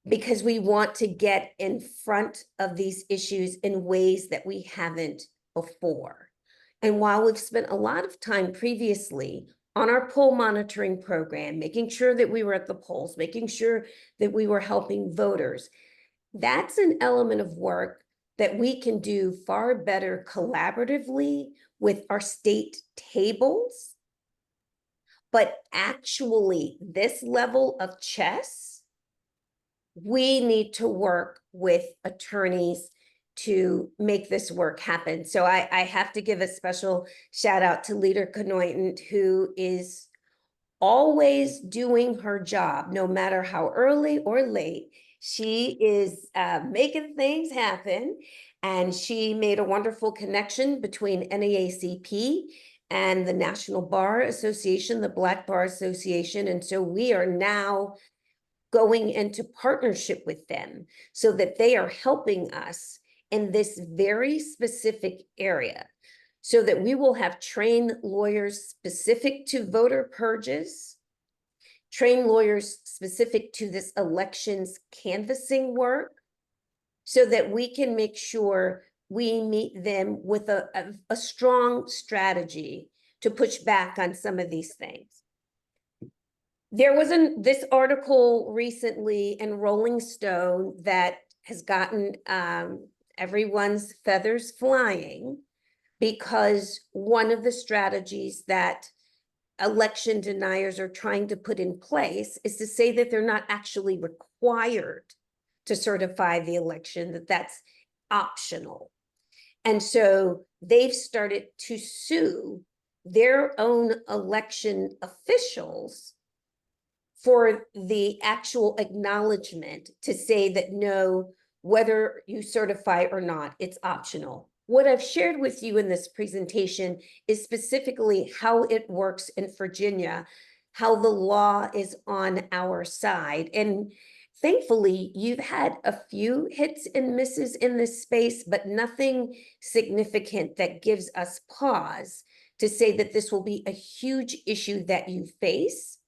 because we want to get in front of these issues in ways that we haven't before. And while we've spent a lot of time previously on our poll monitoring program, making sure that we were at the polls, making sure that we were helping voters, that's an element of work that we can do far better collaboratively with our state tables. But actually, this level of chess, we need to work with attorneys to make this work happen. So I have to give a special shout out to Leader Knoyton, who is always doing her job, no matter how early or late. She is making things happen, and she made a wonderful connection between NAACP and the National Bar Association, the Black Bar Association. And so we are now going into partnership with them so that they are helping us in this very specific area, so that we will have trained lawyers specific to voter purges, trained lawyers specific to this elections canvassing work, so that we can make sure we meet them with a strong strategy to push back on some of these things. There was this article recently in Rolling Stone that has gotten everyone's feathers flying, because one of the strategies that election deniers are trying to put in place is to say that they're not actually required to certify the election, that that's optional. And so they've started to sue their own election officials for the actual acknowledgement to say that no, whether you certify or not, it's optional. What I've shared with you in this presentation is specifically how it works in Virginia, how the law is on our side. And thankfully, you've had a few hits and misses in this space, but nothing significant that gives us pause to say that this will be a huge issue that you face.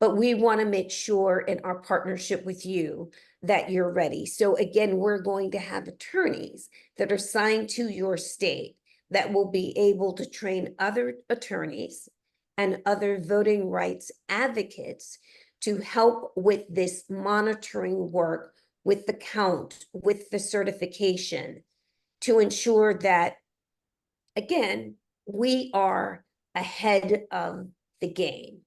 But we want to make sure in our partnership with you that you're ready. So again, we're going to have attorneys that are assigned to your state that will be able to train other attorneys and other voting rights advocates to help with this monitoring work, with the count, with the certification, to ensure that, again, we are ahead of the game.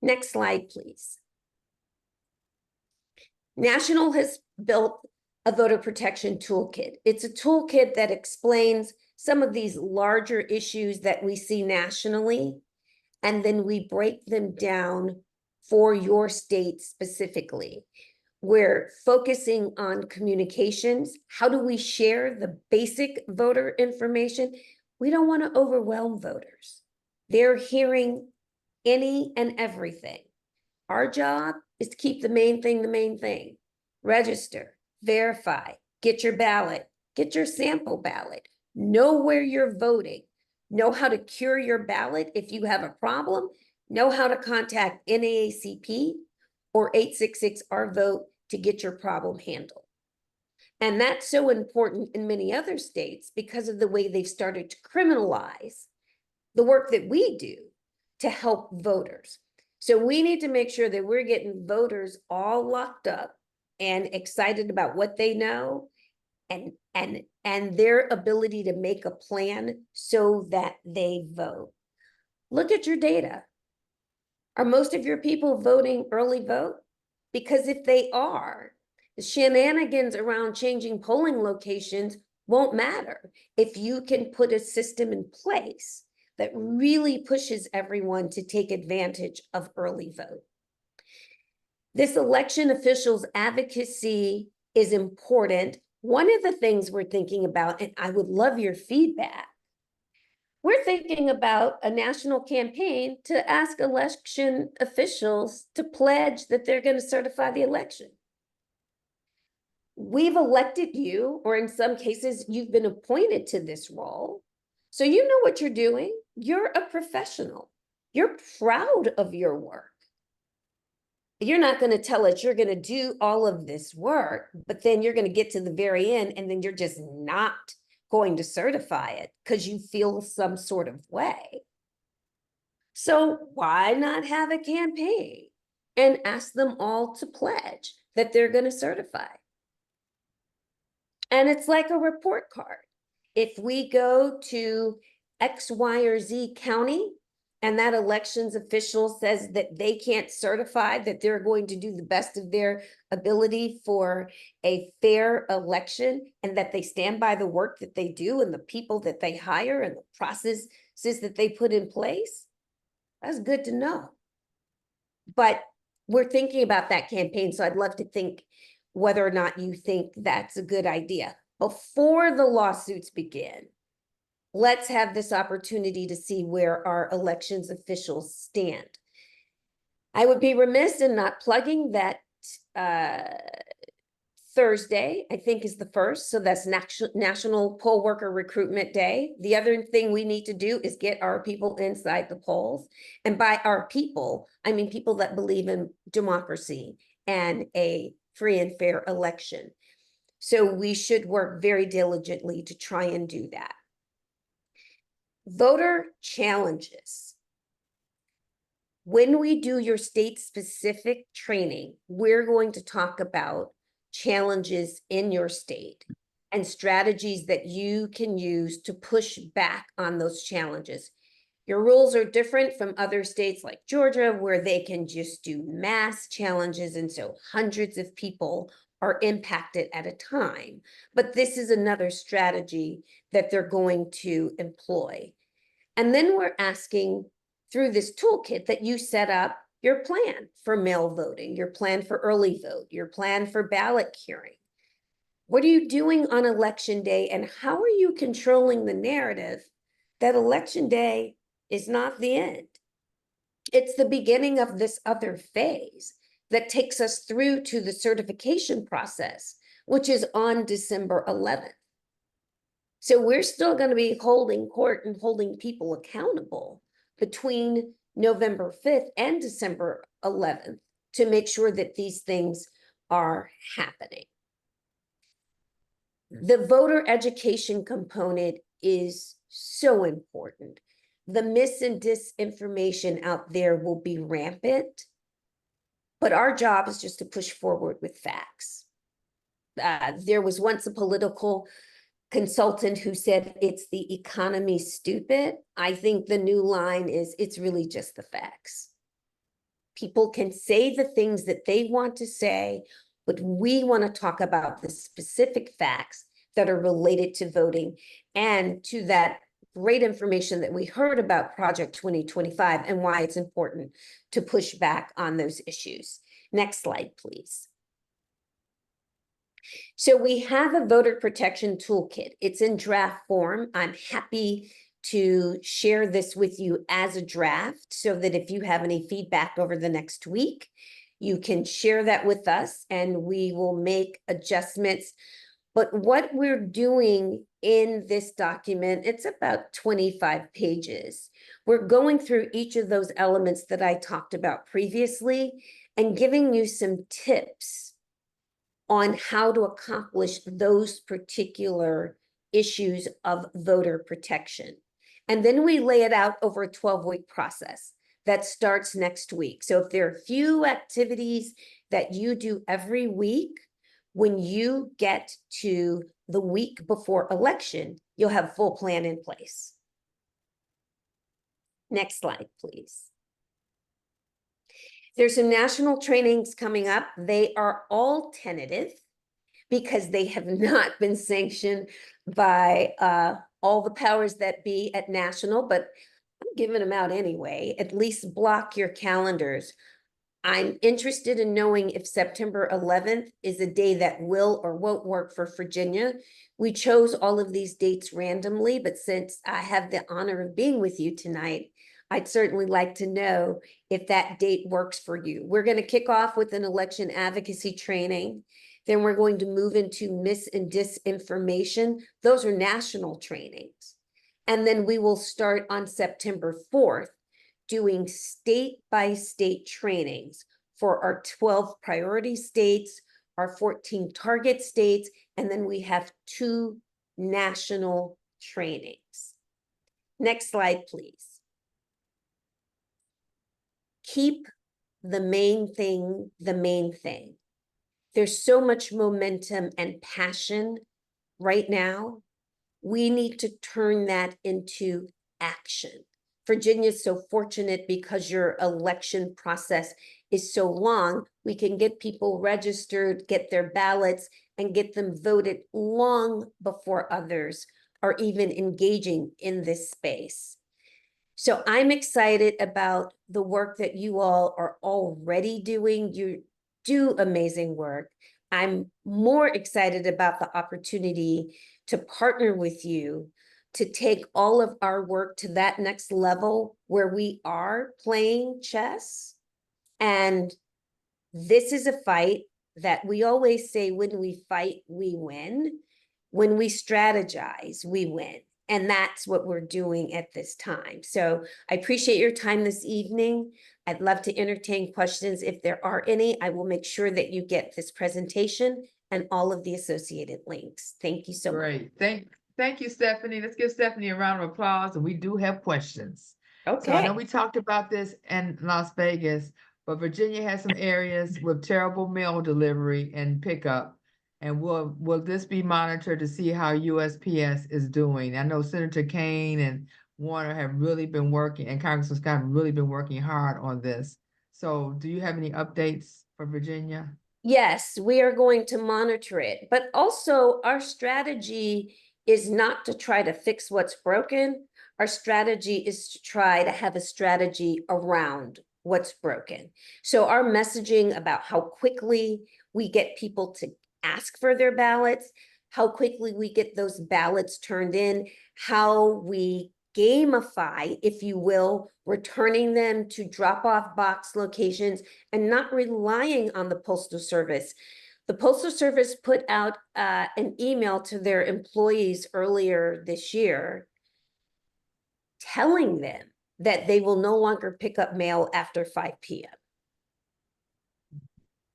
Next slide, please. National has built a voter protection toolkit. It's a toolkit that explains some of these larger issues that we see nationally, and then we break them down for your state specifically. We're focusing on communications. How do we share the basic voter information? We don't want to overwhelm voters. They're hearing any and everything. Our job is to keep the main thing. Register, verify, get your ballot, get your sample ballot, know where you're voting, know how to cure your ballot if you have a problem, know how to contact NAACP or 866-OUR-VOTE to get your problem handled. And that's so important in many other states because of the way they've started to criminalize the work that we do to help voters. So we need to make sure that we're getting voters all locked up and excited about what they know and their ability to make a plan so that they vote. Look at your data. Are most of your people voting early vote? Because if they are, the shenanigans around changing polling locations won't matter if you can put a system in place that really pushes everyone to take advantage of early vote. This election officials' advocacy is important One of the things we're thinking about, and I would love your feedback, we're thinking about a national campaign to ask election officials to pledge that they're going to certify the election. We've elected you, or in some cases, you've been appointed to this role. So you know what you're doing. You're a professional. You're proud of your work. You're not going to tell us you're going to do all of this work, but then you're going to get to the very end and then you're just not going to certify it because you feel some sort of way. So why not have a campaign and ask them all to pledge that they're going to certify? And it's like a report card. If we go to X, Y, or Z county, and that elections official says that they can't certify that they're going to do the best of their ability for a fair election, and that they stand by the work that they do and the people that they hire and the processes that they put in place, that's good to know. But we're thinking about that campaign, so I'd love to think whether or not you think that's a good idea. Before the lawsuits begin, let's have this opportunity to see where our elections officials stand. I would be remiss in not plugging that Thursday, I think, is the 1st. So that's National Poll Worker Recruitment Day. The other thing we need to do is get our people inside the polls. And by our people, I mean people that believe in democracy and a free and fair election. So we should work very diligently to try and do that. Voter challenges. When we do your state-specific training, we're going to talk about challenges in your state and strategies that you can use to push back on those challenges. Your rules are different from other states like Georgia, where they can just do mass challenges, and so hundreds of people are impacted at a time. But this is another strategy that they're going to employ. And then we're asking through this toolkit that you set up your plan for mail voting, your plan for early vote, your plan for ballot curing. What are you doing on election day, and how are you controlling the narrative that election day is not the end? It's the beginning of this other phase that takes us through to the certification process, which is on December 11th. So we're still going to be holding court and holding people accountable between November 5th and December 11th to make sure that these things are happening. The voter education component is so important. The mis and disinformation out there will be rampant, but our job is just to push forward with facts. There was once a political consultant who said it's the economy, stupid. I think the new line is it's really just the facts. People can say the things that they want to say, but we want to talk about the specific facts that are related to voting and to that great information that we heard about Project 2025 and why it's important to push back on those issues. Next slide, please. So we have a voter protection toolkit. It's in draft form. I'm happy to share this with you as a draft so that if you have any feedback over the next week, you can share that with us and we will make adjustments. But what we're doing in this document, it's about 25 pages. We're going through each of those elements that I talked about previously and giving you some tips on how to accomplish those particular issues of voter protection. And then we lay it out over a 12-week process that starts next week. So if there are a few activities that you do every week, when you get to the week before election, you'll have a full plan in place. Next slide, please. There's some national trainings coming up. They are all tentative because they have not been sanctioned by all the powers that be at national, but I'm giving them out anyway. At least block your calendars. I'm interested in knowing if September 11th is a day that will or won't work for Virginia. We chose all of these dates randomly, but since I have the honor of being with you tonight, I'd certainly like to know if that date works for you. We're going to kick off with an election advocacy training. Then we're going to move into mis and disinformation. Those are national trainings. And then we will start on September 4th doing state-by-state trainings for our 12 priority states, our 14 target states, and then we have 2 national trainings. Next slide, please. Keep the main thing the main thing. There's so much momentum and passion right now. We need to turn that into action. Virginia is so fortunate because your election process is so long. We can get people registered, get their ballots, and get them voted long before others are even engaging in this space. So I'm excited about the work that you all are already doing. You do amazing work. I'm more excited about the opportunity to partner with you to take all of our work to that next level where we are playing chess. And this is a fight that we always say, when we fight, we win. When we strategize, we win. And that's what we're doing at this time. So I appreciate your time this evening. I'd love to entertain questions if there are any. I will make sure that you get this presentation and all of the associated links. Thank you so much. Great. Thank you, Stephanie. Let's give Stephanie a round of applause. And we do have questions. Okay. So I know we talked about this in Las Vegas, but Virginia has some areas with terrible mail delivery and pickup. And will this be monitored to see how USPS is doing? I know Senator Kane and Warner have really been working, and Congressman Scott have really been working hard on this. So do you have any updates for Virginia? Yes, we are going to monitor it, but also our strategy is not to try to fix what's broken. Our strategy is to try to have a strategy around what's broken. So our messaging about how quickly we get people to ask for their ballots, how quickly we get those ballots turned in, how we gamify, if you will, returning them to drop-off box locations and not relying on the Postal Service. The Postal Service put out an email to their employees earlier this year telling them that they will no longer pick up mail after 5 p.m.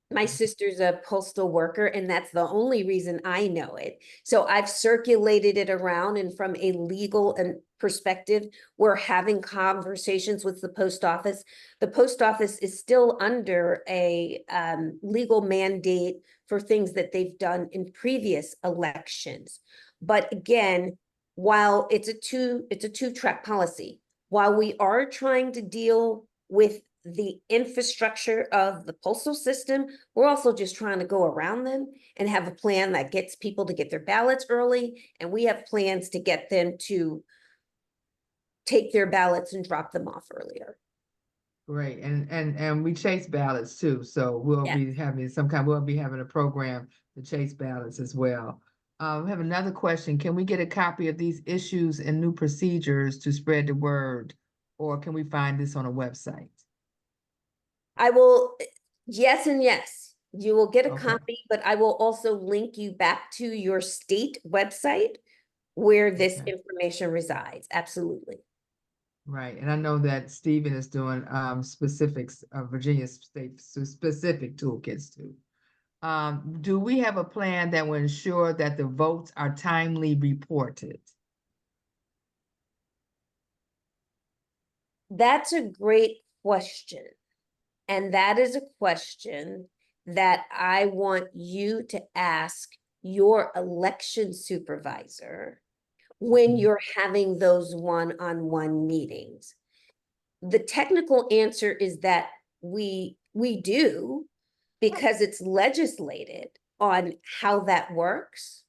My sister's a postal worker, and that's the only reason I know it. So I've circulated it around, and from a legal and perspective, we're having conversations with the post office. The post office is still under a legal mandate for things that they've done in previous elections. But again, while it's a two-track policy, while we are trying to deal with the infrastructure of the postal system, we're also just trying to go around them and have a plan that gets people to get their ballots early. And we have plans to get them to take their ballots and drop them off earlier. Great. And we chase ballots too. So we'll be having a program to chase ballots as well. We have another question. Can we get a copy of these issues and new procedures to spread the word, or can we find this on a website? I will, yes and yes. You will get a Okay. copy, but I will also link you back to your state website where this information resides. Absolutely. Right. And I know that Stephen is doing specifics of Virginia state specific toolkits too. Do we have a plan that will ensure that the votes are timely reported? That's a great question. And that is a question that I want you to ask your election supervisor when you're having those one-on-one meetings. The technical answer is that we do, because it's legislated on how that works,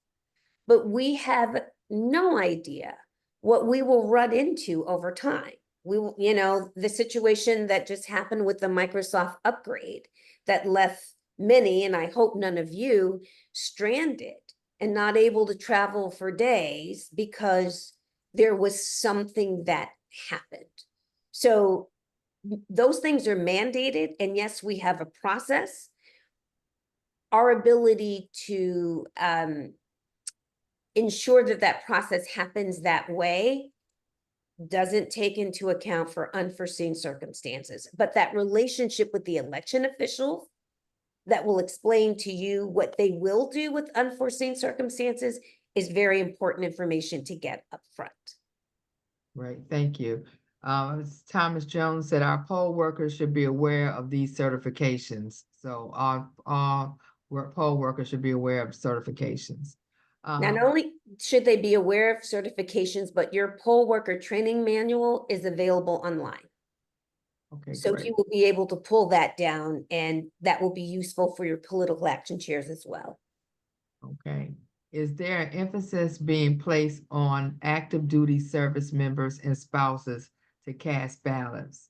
but we have no idea what we will run into over time. you know, the situation that just happened with the Microsoft upgrade that left many, and I hope none of you, stranded and not able to travel for days because there was something that happened. So those things are mandated, and yes, we have a process. Our ability to ensure that that process happens that way doesn't take into account for unforeseen circumstances, but that relationship with the election officials that will explain to you what they will do with unforeseen circumstances is very important information to get up front. Right, thank you. As Thomas Jones said, our poll workers should be aware of these certifications. So all poll workers should be aware of certifications. Not only should they be aware of certifications, but your poll worker training manual is available online. Okay, So great. you will be able to pull that down, and that will be useful for your political action chairs as well. Okay. Is there an emphasis being placed on active duty service members and spouses to cast ballots?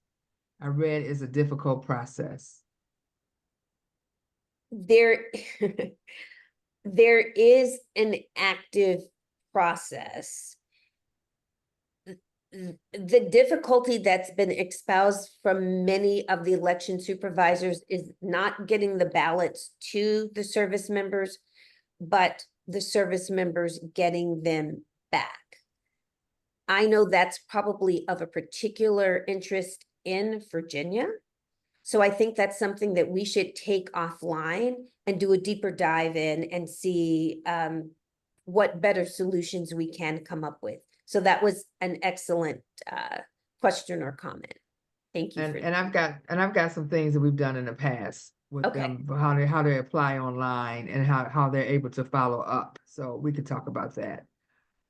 I read it's a difficult process. There, there is an active process. The difficulty that's been espoused from many of the election supervisors is not getting the ballots to the service members, but the service members getting them back. I know that's probably of a particular interest in Virginia. So I think that's something that we should take offline and do a deeper dive in and see what better solutions we can come up with. So that was an excellent question or comment. Thank you. And I've got some things that we've done in the past with them, how they apply online and how they're able to follow up. So we could talk about that.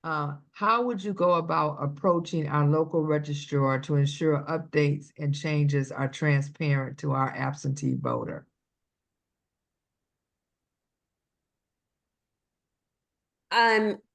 How would you go about approaching our local registrar to ensure updates and changes are transparent to our absentee voter?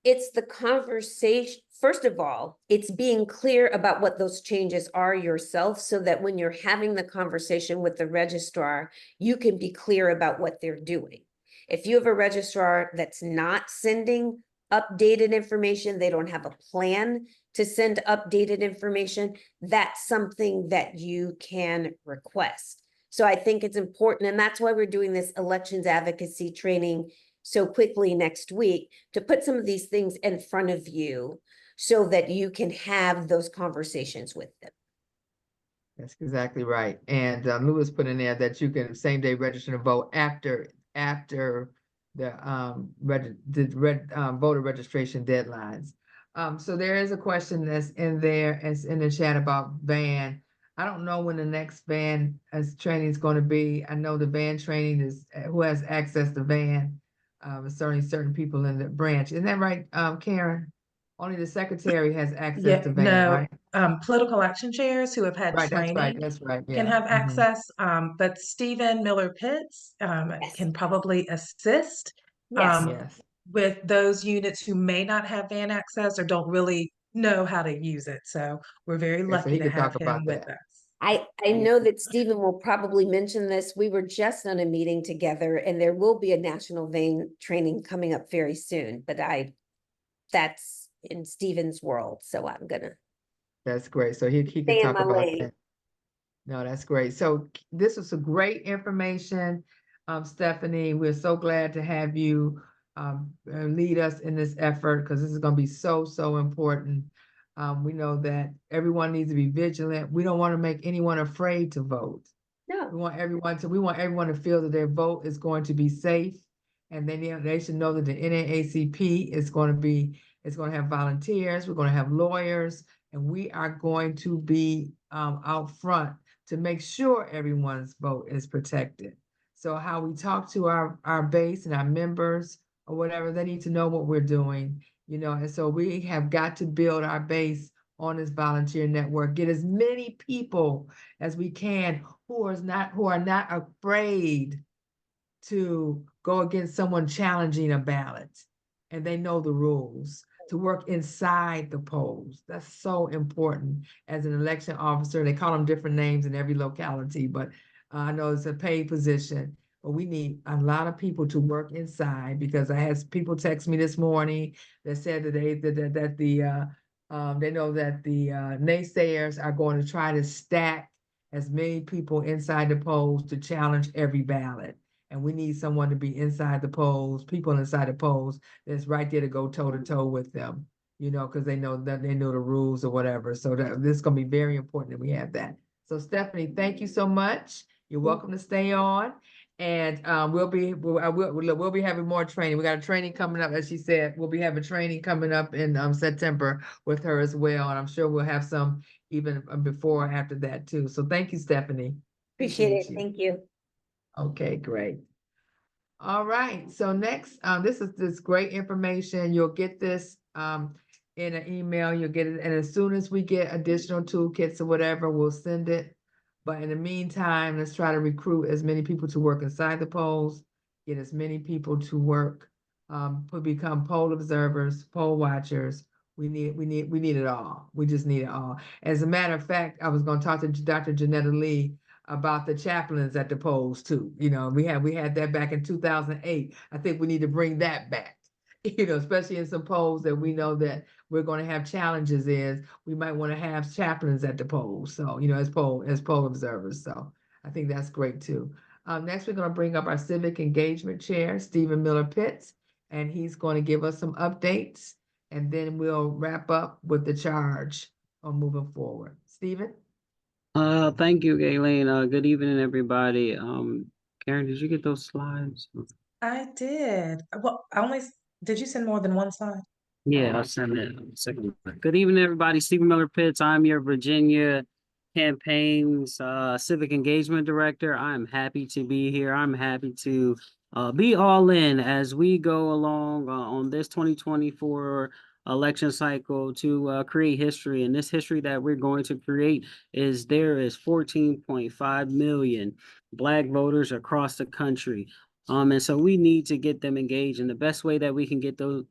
It's the conversation. First of all, it's being clear about what those changes are yourself, so that when you're having the conversation with the registrar, you can be clear about what they're doing. If you have a registrar that's not sending updated information, they don't have a plan to send updated information, that's something that you can request. So I think it's important, and that's why we're doing this elections advocacy training so quickly next week, to put some of these things in front of you so that you can have those conversations with them. That's exactly right. And Lewis put in there that you can same day register to vote after the voter registration deadlines. So there is a question that's in there, as in the chat, about van. I don't know when the next van training is going to be. I know the van training is who has access to van. Certainly certain people in the branch. Isn't that right, Karen? Only the secretary has access to van, no, right? political action chairs who have had Right, training that's right. can Yeah. have access, but Stephen Miller-Pitts Yes. can probably assist Yes. Yes. with those units who may not have van access or don't really know how to use it. So we're very So lucky he to could have talk him about with that. us. I know that Stephen will probably mention this. We were just on a meeting together, and there will be a national vein training coming up very soon, but that's in Stephen's world. So I'm gonna That's great. So he could stay in talk my about lane. that. No, that's great. So this was a great information, Stephanie. We're so glad to have you lead us in this effort, because this is going to be so important. We know that everyone needs to be vigilant. We don't want to make anyone afraid to vote. No. We want everyone to feel that their vote is going to be safe, and they should know that the NAACP is going to have volunteers. We're going to have lawyers, and we are going to be out front to make sure everyone's vote is protected. So how we talk to our base and our members or whatever, they need to know what we're doing, and so we have got to build our base on this volunteer network, get as many people as we can who are not afraid to go against someone challenging a ballot, and they know the rules. to work inside the polls. That's so important as an election officer. They call them different names in every locality, but I know it's a paid position. But we need a lot of people to work inside, because I had people text me this morning that said that they know that the naysayers are going to try to stack as many people inside the polls to challenge every ballot. And we need someone to be inside the polls, people inside the polls that's right there to go toe to toe with them, because they know the rules or whatever. So this is going to be very important that we have that. So Stephanie, thank you so much. You're welcome to stay on. And we'll be having more training. We got a training coming up, as she said. We'll be having training coming up in September with her as well, and I'm sure we'll have some even before or after that too. So thank you, Stephanie. Appreciate it. you. Thank you. Okay, great. All right. So next, this is this great information. You'll get this in an email. You'll get it, and as soon as we get additional toolkits or whatever, we'll send it. But in the meantime, let's try to recruit as many people to work inside the polls, get as many people to work, become poll observers, poll watchers. We need it all. We just need it all. As a matter of fact, I was going to talk to Dr. Janetta Lee about the chaplains at the polls too. We had that back in 2008. I think we need to bring that back. Especially in some polls that we know that we're going to have challenges in, we might want to have chaplains at the polls. So, as poll observers. So I think that's great too. Next, we're going to bring up our Civic Engagement Chair, Stephen Miller Pitts, and he's going to give us some updates, and then we'll wrap up with the charge on moving forward. Stephen? Thank you, Gayleen. Good evening, everybody. Karen, did you get those slides? I did. Well, did you send more than one slide? Yeah, I'll send it. Second. Good evening, everybody. Stephen Miller Pitts. I'm your Virginia campaign's civic engagement director. I'm happy to be here. I'm happy to be all in as we go along on this 2024 election cycle to create history. And this history that we're going to create is there is 14.5 million Black voters across the country. And so we need to get them engaged. And the best way that we can get those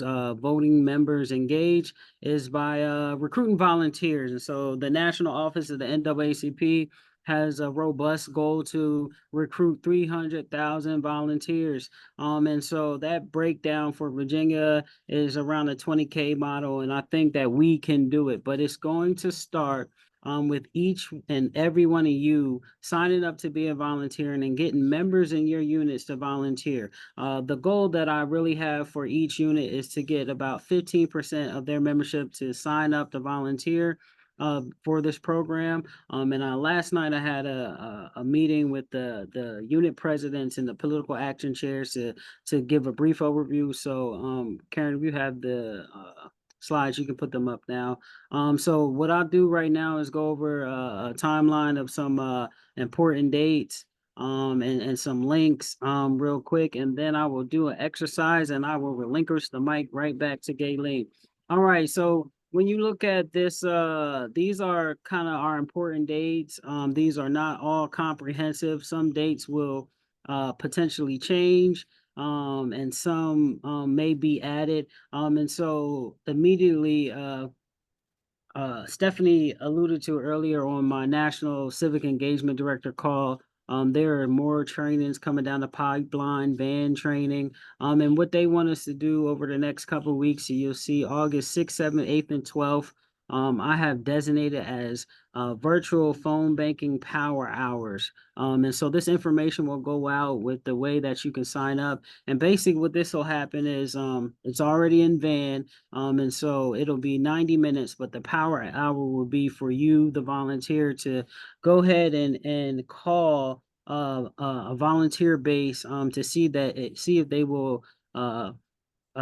voting members engaged is by recruiting volunteers. And so the National Office of the NAACP has a robust goal to recruit 300,000 volunteers. And so that breakdown for Virginia is around a 20K model. And I think that we can do it, but it's going to start with each and every one of you signing up to be a volunteer and getting members in your units to volunteer. The goal that I really have for each unit is to get about 15% of their membership to sign up to volunteer for this program. And last night I had a meeting with the unit presidents and the political action chairs to give a brief overview. So Karen, if you have the slides, you can put them up now. So what I'll do right now is go over a timeline of some important dates and some links real quick, and then I will do an exercise and I will relinquish the mic right back to Gayleen. All right, so when you look at this, these are kind of our important dates. These are not all comprehensive. Some dates will potentially change. And some may be added. And so immediately, Stephanie alluded to earlier on my National Civic Engagement Director call. There are more trainings coming down the pipeline, band training. And what they want us to do over the next couple of weeks, you'll see August 6th, 7th, 8th, and 12th. I have designated as virtual phone banking power hours. And so this information will go out with the way that you can sign up. And basically what this will happen is it's already in van. And so it'll be 90 minutes, but the power hour will be for you, the volunteer, to go ahead and call a volunteer base to see if they will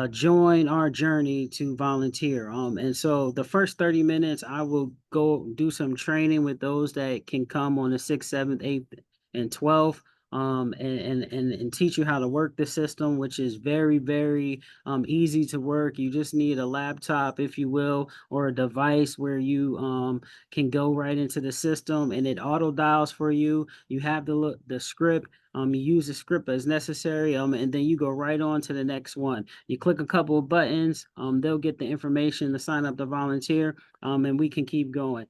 join our journey to volunteer. And so the first 30 minutes, I will go do some training with those that can come on the 6th, 7th, 8th, and 12th. and teach you how to work the system, which is very, very easy to work. You just need a laptop, if you will, or a device where you can go right into the system and it auto dials for you. You have the script. You use the script as necessary, and then you go right on to the next one. You click a couple of buttons, they'll get the information to sign up to volunteer, and we can keep going.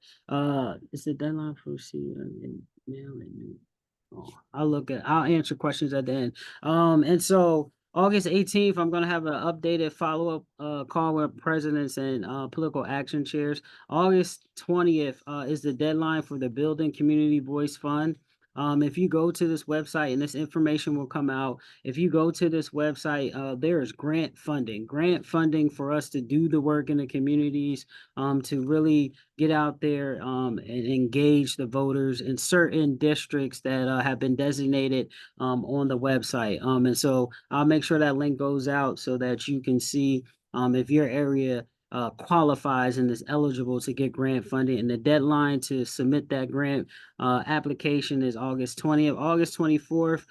Is the deadline for mail and I'll answer questions at the end. And so August 18th, I'm going to have an updated follow-up call with presidents and political action chairs. August 20th is the deadline for the Building Community Voice Fund. If you go to this website, and this information will come out, if you go to this website, there is grant funding for us to do the work in the communities, to really get out there and engage the voters in certain districts that have been designated on the website. And so I'll make sure that link goes out so that you can see if your area qualifies and is eligible to get grant funding. And the deadline to submit that grant application is August 20th. August 24th,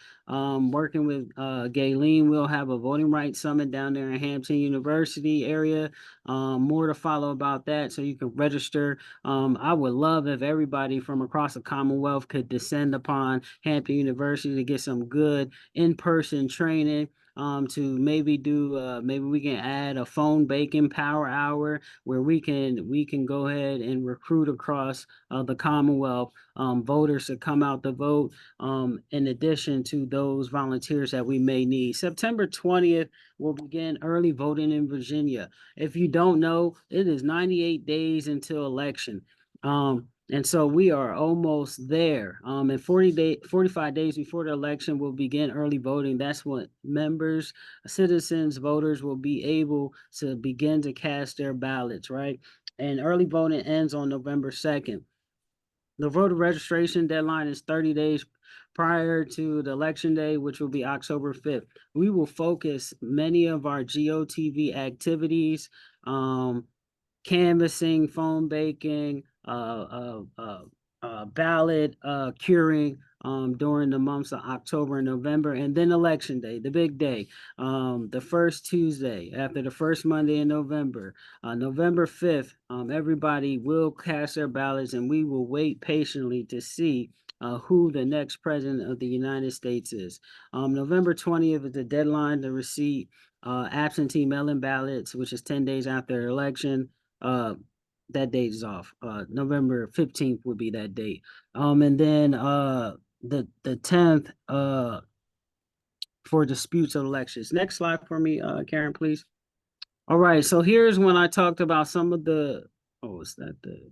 working with Gayleen, we'll have a voting rights summit down there in Hampton University area. More to follow about that, so you can register. I would love if everybody from across the Commonwealth could descend upon Hampton University to get some good in-person training. To maybe do maybe we can add a phone banking power hour where we can go ahead and recruit across the Commonwealth voters to come out to vote, in addition to those volunteers that we may need. September 20th will begin early voting in Virginia. If you don't know, it is 98 days until election. And so we are almost there. And 45 days before the election, we'll begin early voting. That's what members, citizens, voters will be able to begin to cast their ballots, right? And early voting ends on November 2nd. The voter registration deadline is 30 days prior to the election day, which will be October 5th. We will focus many of our GOTV activities, canvassing, phone baking, ballot curing during the months of October and November, and then election day, the big day, the first Tuesday after the first Monday in November, November 5th. Everybody will cast their ballots, and we will wait patiently to see who the next president of the United States is. November 20th is the deadline to receive absentee mail-in ballots, which is 10 days after election. That date is off. November 15th would be that date. And then the 10th for disputes of elections. Next slide for me, Karen, please. All right, so here's when I talked about some of the, is that the?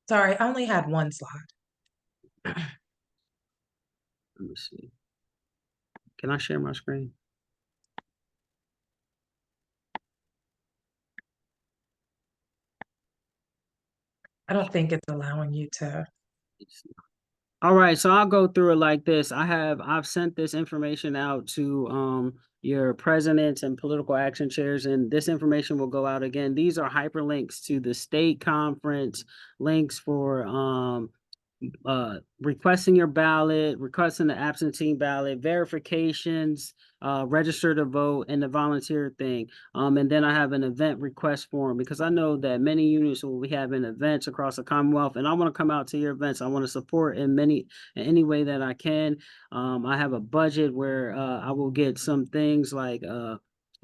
Sorry, I only had one slide. Let me see. Can I share my screen? I don't think it's allowing you to. All right, so I'll go through it like this. I've sent this information out to your presidents and political action chairs, and this information will go out again. These are hyperlinks to the state conference, links for requesting your ballot, requesting the absentee ballot, verifications, register to vote, and the volunteer thing. And then I have an event request form, because I know that many units will be having events across the Commonwealth, and I want to come out to your events. I want to support in any way that I can. I have a budget where I will get some things like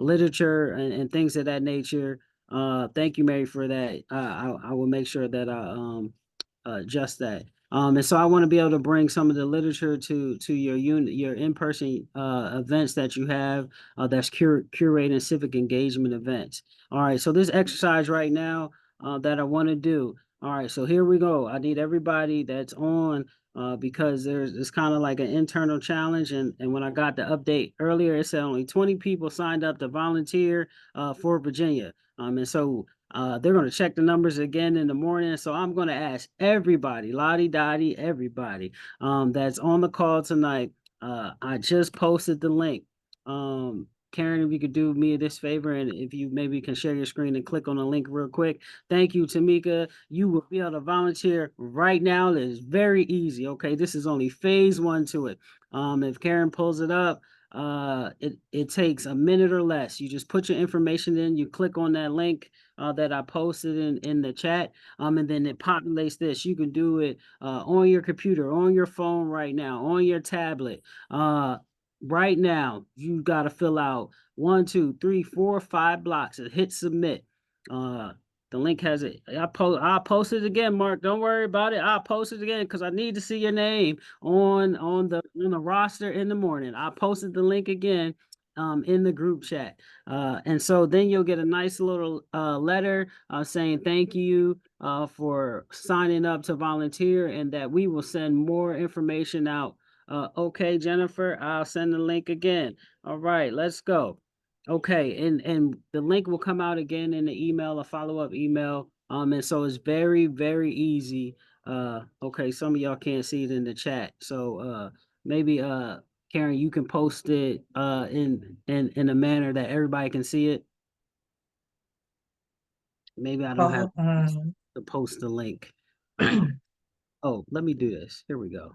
literature and things of that nature. Thank you, Mary, for that. I will make sure that I adjust that. And so I want to be able to bring some of the literature to your unit, your in-person events that you have, that's curating civic engagement events. All right, so this exercise right now that I want to do. All right, so here we go. I need everybody that's on, because it's kind of like an internal challenge. And when I got the update earlier, it said only 20 people signed up to volunteer for Virginia. And so they're going to check the numbers again in the morning. So I'm going to ask everybody, lottie dottie, everybody that's on the call tonight. I just posted the link Karen, if you could do me this favor, and if you maybe can share your screen and click on the link real quick. Thank you, Tamika. You will be able to volunteer right now. It is very easy. Okay, this is only phase 1 to it. If Karen pulls it up, it takes a minute or less. You just put your information in, you click on that link that I posted in the chat, and then it populates this. You can do it on your computer, on your phone right now, on your tablet. Right now, you got to fill out 1, 2, 3, 4, 5 blocks and hit submit. The link has it. I'll post it again, Mark. Don't worry about it. I'll post it again because I need to see your name on the roster in the morning. I posted the link again in the group chat. And so then you'll get a nice little letter saying thank you for signing up to volunteer, and that we will send more information out. Okay, Jennifer, I'll send the link again. All right, let's go. Okay, and the link will come out again in the email, a follow-up email. And so it's very, very easy. Okay, some of y'all can't see it in the chat. So maybe Karen, you can post it in a manner that everybody can see it. Maybe I don't have to post the link. Oh, let me do this. Here we go.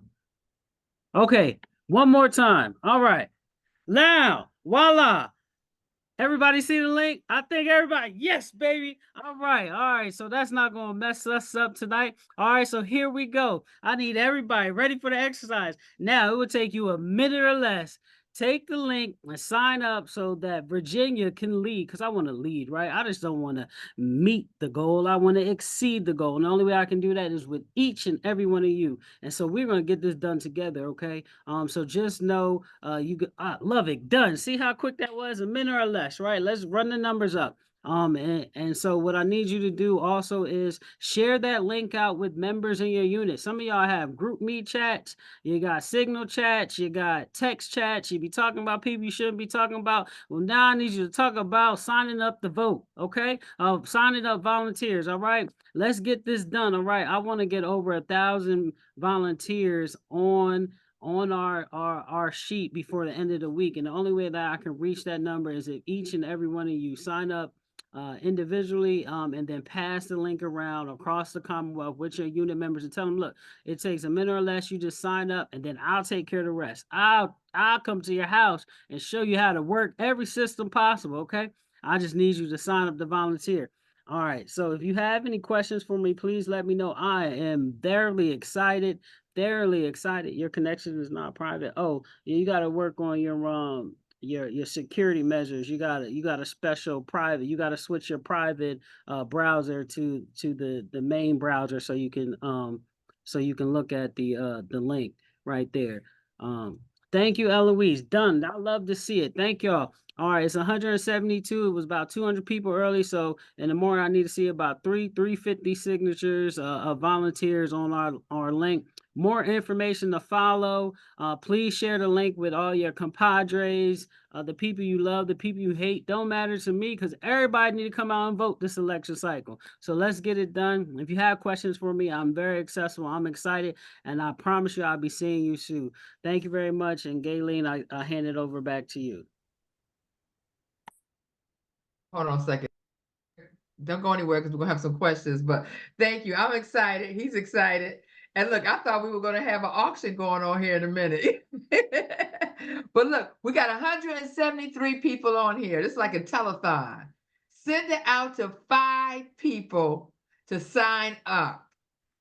Okay, one more time. All right. Now, voila. Everybody see the link? I think everybody, yes, baby. All right. So that's not going to mess us up tonight. All right, so here we go. I need everybody ready for the exercise. Now, it will take you a minute or less. Take the link and sign up so that Virginia can lead, because I want to lead, right? I just don't want to meet the goal. I want to exceed the goal. And the only way I can do that is with each and every one of you. And so we're going to get this done together, okay? So just know love it. Done. See how quick that was? A minute or less, right? Let's run the numbers up. And so what I need you to do also is share that link out with members in your unit. Some of y'all have group meet chats, you got signal chats, you got text chats, you be talking about people you shouldn't be talking about. Well, now I need you to talk about signing up to vote, okay? Signing up volunteers, all right? Let's get this done, all right? I want to get over 1,000 volunteers on our sheet before the end of the week. And the only way that I can reach that number is if each and every one of you sign up individually, and then pass the link around across the Commonwealth with your unit members and tell them, look, it takes a minute or less. You just sign up, and then I'll take care of the rest. I'll come to your house and show you how to work every system possible. Okay. I just need you to sign up to volunteer. All right. So if you have any questions for me, please let me know. I am thoroughly excited. Your connection is not private. Oh, you got to work on your security measures. You got a special private. You got to switch your private browser to the main browser so you can look at the link right there. Thank you, Eloise. Done. I love to see it. Thank y'all. All right, it's 172. It was about 200 people early. So in the morning, I need to see about 350 signatures of volunteers on our link. More information to follow. Please share the link with all your compadres, the people you love, the people you hate. Don't matter to me because everybody need to come out and vote this election cycle. So let's get it done. If you have questions for me, I'm very accessible. I'm excited, and I promise you I'll be seeing you soon. Thank you very much. And Gayleen, I hand it over back to you. Hold on a second. Don't go anywhere because we're gonna have some questions, but thank you. I'm excited. He's excited. And look, I thought we were gonna have an auction going on here in a minute. But look, we got 173 people on here. This is like a telethon. Send it out to 5 people to sign up.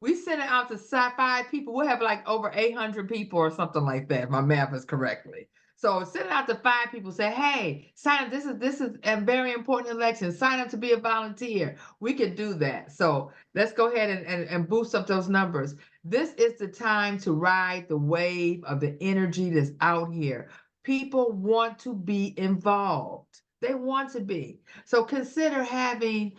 We send it out to 5 people. We'll have like over 800 people or something like that, if my math is correctly. So send it out to 5 people. Say, hey, sign up. This is a very important election. Sign up to be a volunteer. We can do that. So let's go ahead and boost up those numbers. This is the time to ride the wave of the energy that's out here. People want to be involved. They want to be. So consider having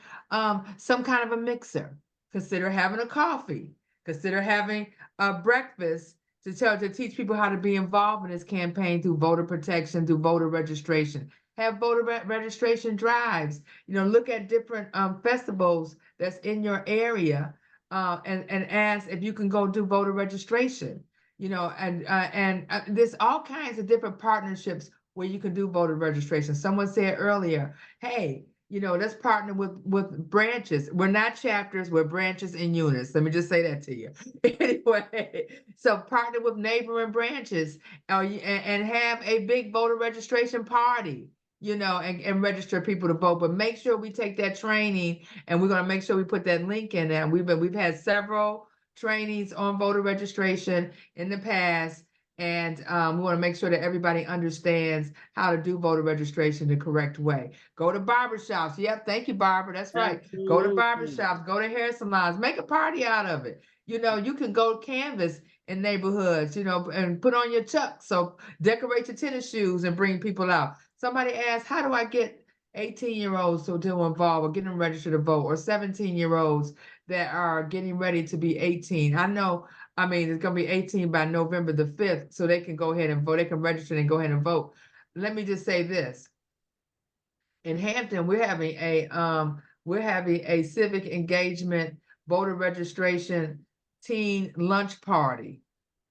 some kind of a mixer. Consider having a coffee. Consider having a breakfast to teach people how to be involved in this campaign through voter protection, through voter registration. Have voter registration drives. Look at different festivals that's in your area, and ask if you can go do voter registration. And there's all kinds of different partnerships where you can do voter registration. Someone said earlier, hey, let's partner with branches. We're not chapters, we're branches and units. Let me just say that to you. Anyway, so partner with neighboring branches and have a big voter registration party, and register people to vote. But make sure we take that training, and we're going to make sure we put that link in there. We've had several trainings on voter registration in the past. And we want to make sure that everybody understands how to do voter registration the correct way. Go to barbershops. Yep, thank you, Barbara. That's right. Go to barbershops, go to hair salons, make a party out of it. You can go canvas in neighborhoods, and put on your chucks. So decorate your tennis shoes and bring people out. Somebody asked, how do I get 18-year-olds to involve or get them registered to vote, or 17-year-olds that are getting ready to be 18? It's going to be 18 by November the 5th, so they can go ahead and vote. They can register and go ahead and vote. Let me just say this. In Hampton, we're having a civic engagement voter registration teen lunch party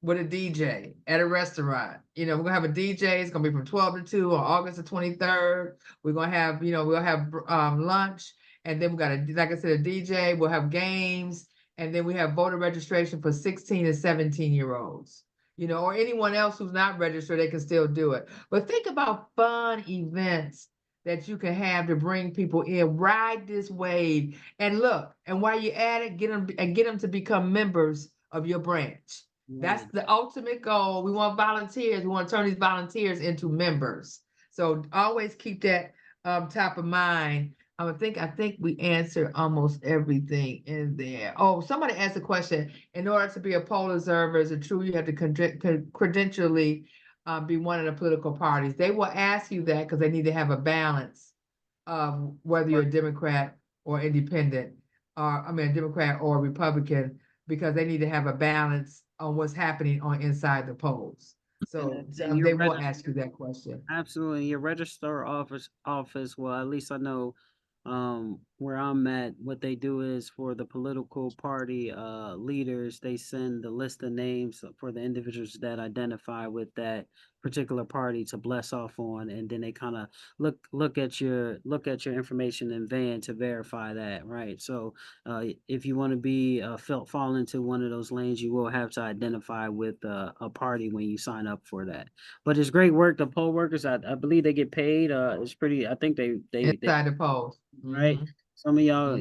with a DJ at a restaurant. We're gonna have a DJ. It's gonna be from 12 to 2 on August the 23rd. We're gonna have, we'll have lunch, and then we got like I said, a DJ. We'll have games. And then we have voter registration for 16 and 17-year-olds, or anyone else who's not registered, they can still do it. But think about fun events that you can have to bring people in, ride this wave. And look, and while you're at it, get them to become members of your branch. That's the ultimate goal. We want volunteers. We want to turn these volunteers into members. So always keep that top of mind. I think we answered almost everything in there. Oh, somebody asked a question. In order to be a poll observer, is it true you have to credentially be one of the political parties? They will ask you that because they need to have a balance of whether you're a Democrat or independent, a Democrat or Republican, because they need to have a balance on what's happening inside the polls. So they will ask you that question. Absolutely. Your registrar office, well, at least I know where I'm at, what they do is for the political party leaders, they send the list of names for the individuals that identify with that particular party to bless off on, and then they kind of look at your information in van to verify that, right? So if you want to be fall into one of those lanes, you will have to identify with a party when you sign up for that. But it's great work. The poll workers, I believe they get paid. It's pretty. I think they inside the polls, right. Some of y'all,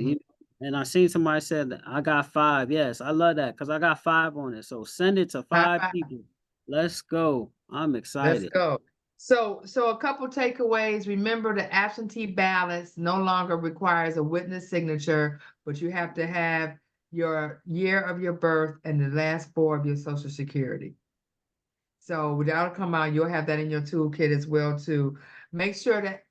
and I seen somebody said I got 5. Yes, I love that because I got 5 on it. So send it to 5 people. Let's go. I'm excited. Let's go. So a couple takeaways. Remember, the absentee ballots no longer requires a witness signature, but you have to have your year of your birth and the last 4 of your Social Security. So that'll come out. You'll have that in your toolkit as well too. Make sure that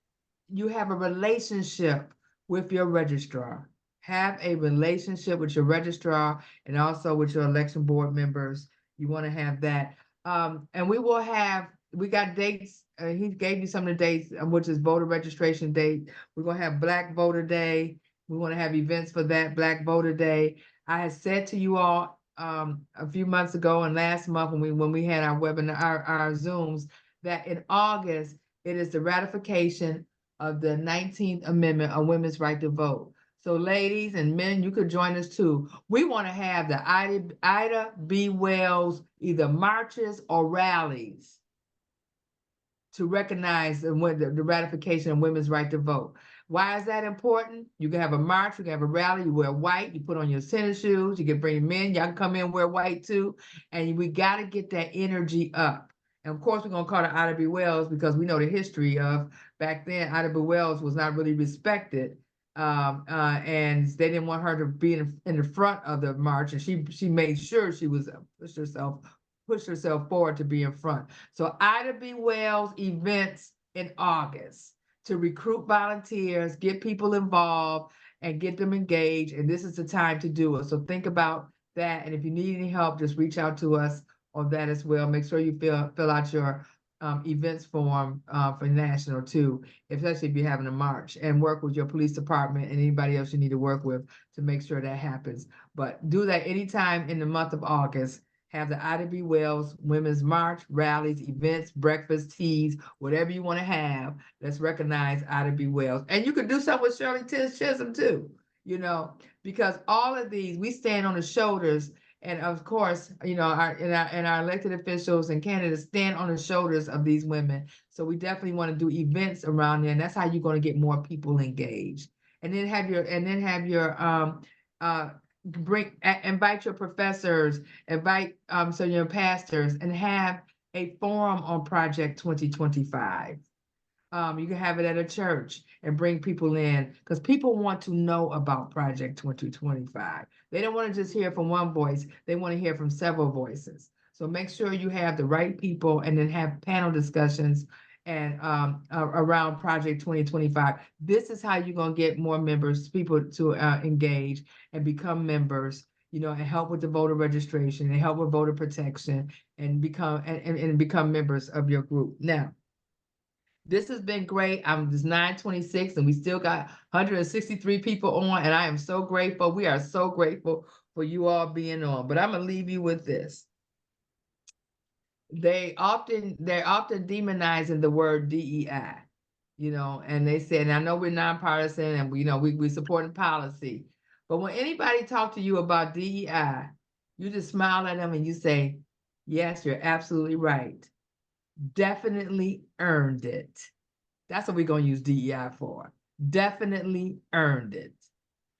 you have a relationship with your registrar. Have a relationship with your registrar and also with your election board members. You want to have that. And we got dates. He gave you some of the dates, which is voter registration date. We're going to have Black Voter Day. We want to have events for that, Black Voter Day. I had said to you all a few months ago and last month when we had our webinar, our Zooms, that in August, it is the ratification of the 19th Amendment on women's right to vote. So ladies and men, you could join us too. We want to have the Ida B. Wells either marches or rallies to recognize the ratification of women's right to vote. Why is that important? You can have a march, you can have a rally, you wear white, you put on your tennis shoes, you can bring men, y'all can come in and wear white too. And we got to get that energy up. And of course, we're going to call it Ida B. Wells because we know the history of back then, Ida B. Wells was not really respected. And they didn't want her to be in the front of the march. And she made sure she was pushed herself forward to be in front. So Ida B. Wells events in August to recruit volunteers, get people involved, and get them engaged. And this is the time to do it. So think about that. And if you need any help, just reach out to us on that as well. Make sure you fill out your events form for national too, especially if you're having a march, and work with your police department and anybody else you need to work with to make sure that happens. But do that anytime in the month of August have the Ida B. Wells Women's March, rallies, events, breakfast, teas, whatever you want to have. Let's recognize Ida B. Wells. And you could do something with Shirley Chisholm too, you know, because all of these, we stand on the shoulders. And of course, you know, our elected officials and candidates stand on the shoulders of these women. So we definitely want to do events around there. And that's how you're going to get more people engaged. And then have your invite your professors, invite so your pastors, and have a forum on Project 2025. You can have it at a church and bring people in because people want to know about Project 2025. They don't want to just hear from one voice. They want to hear from several voices. So make sure you have the right people and then have panel discussions and around Project 2025. This is how you're going to get more members, people to engage and become members, you know, and help with the voter registration and help with voter protection and become members of your group. Now, this has been great. It's 9:26 and we still got 163 people on, and I am so grateful. We are so grateful for you all being on. But I'm gonna leave you with this. They're often demonizing the word DEI, you know, and they say, and I know we're nonpartisan and we supporting policy, but when anybody talk to you about DEI, you just smile at them and you say, yes, you're absolutely right. Definitely earned it. That's what we're going to use DEI for. Definitely earned it.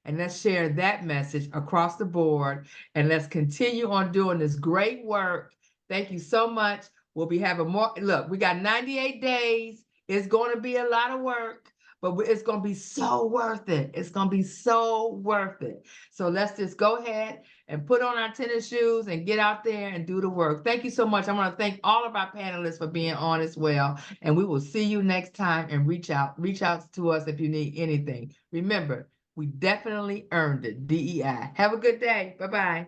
And let's share that message across the board. And let's continue on doing this great work. Thank you so much. We'll be having more. Look, we got 98 days. It's going to be a lot of work, but it's going to be so worth it. It's going to be so worth it. So let's just go ahead and put on our tennis shoes and get out there and do the work. Thank you so much. I want to thank all of our panelists for being on as well. And we will see you next time, and reach out to us if you need anything. Remember, we definitely earned it. DEI. Have a good day. Bye-bye.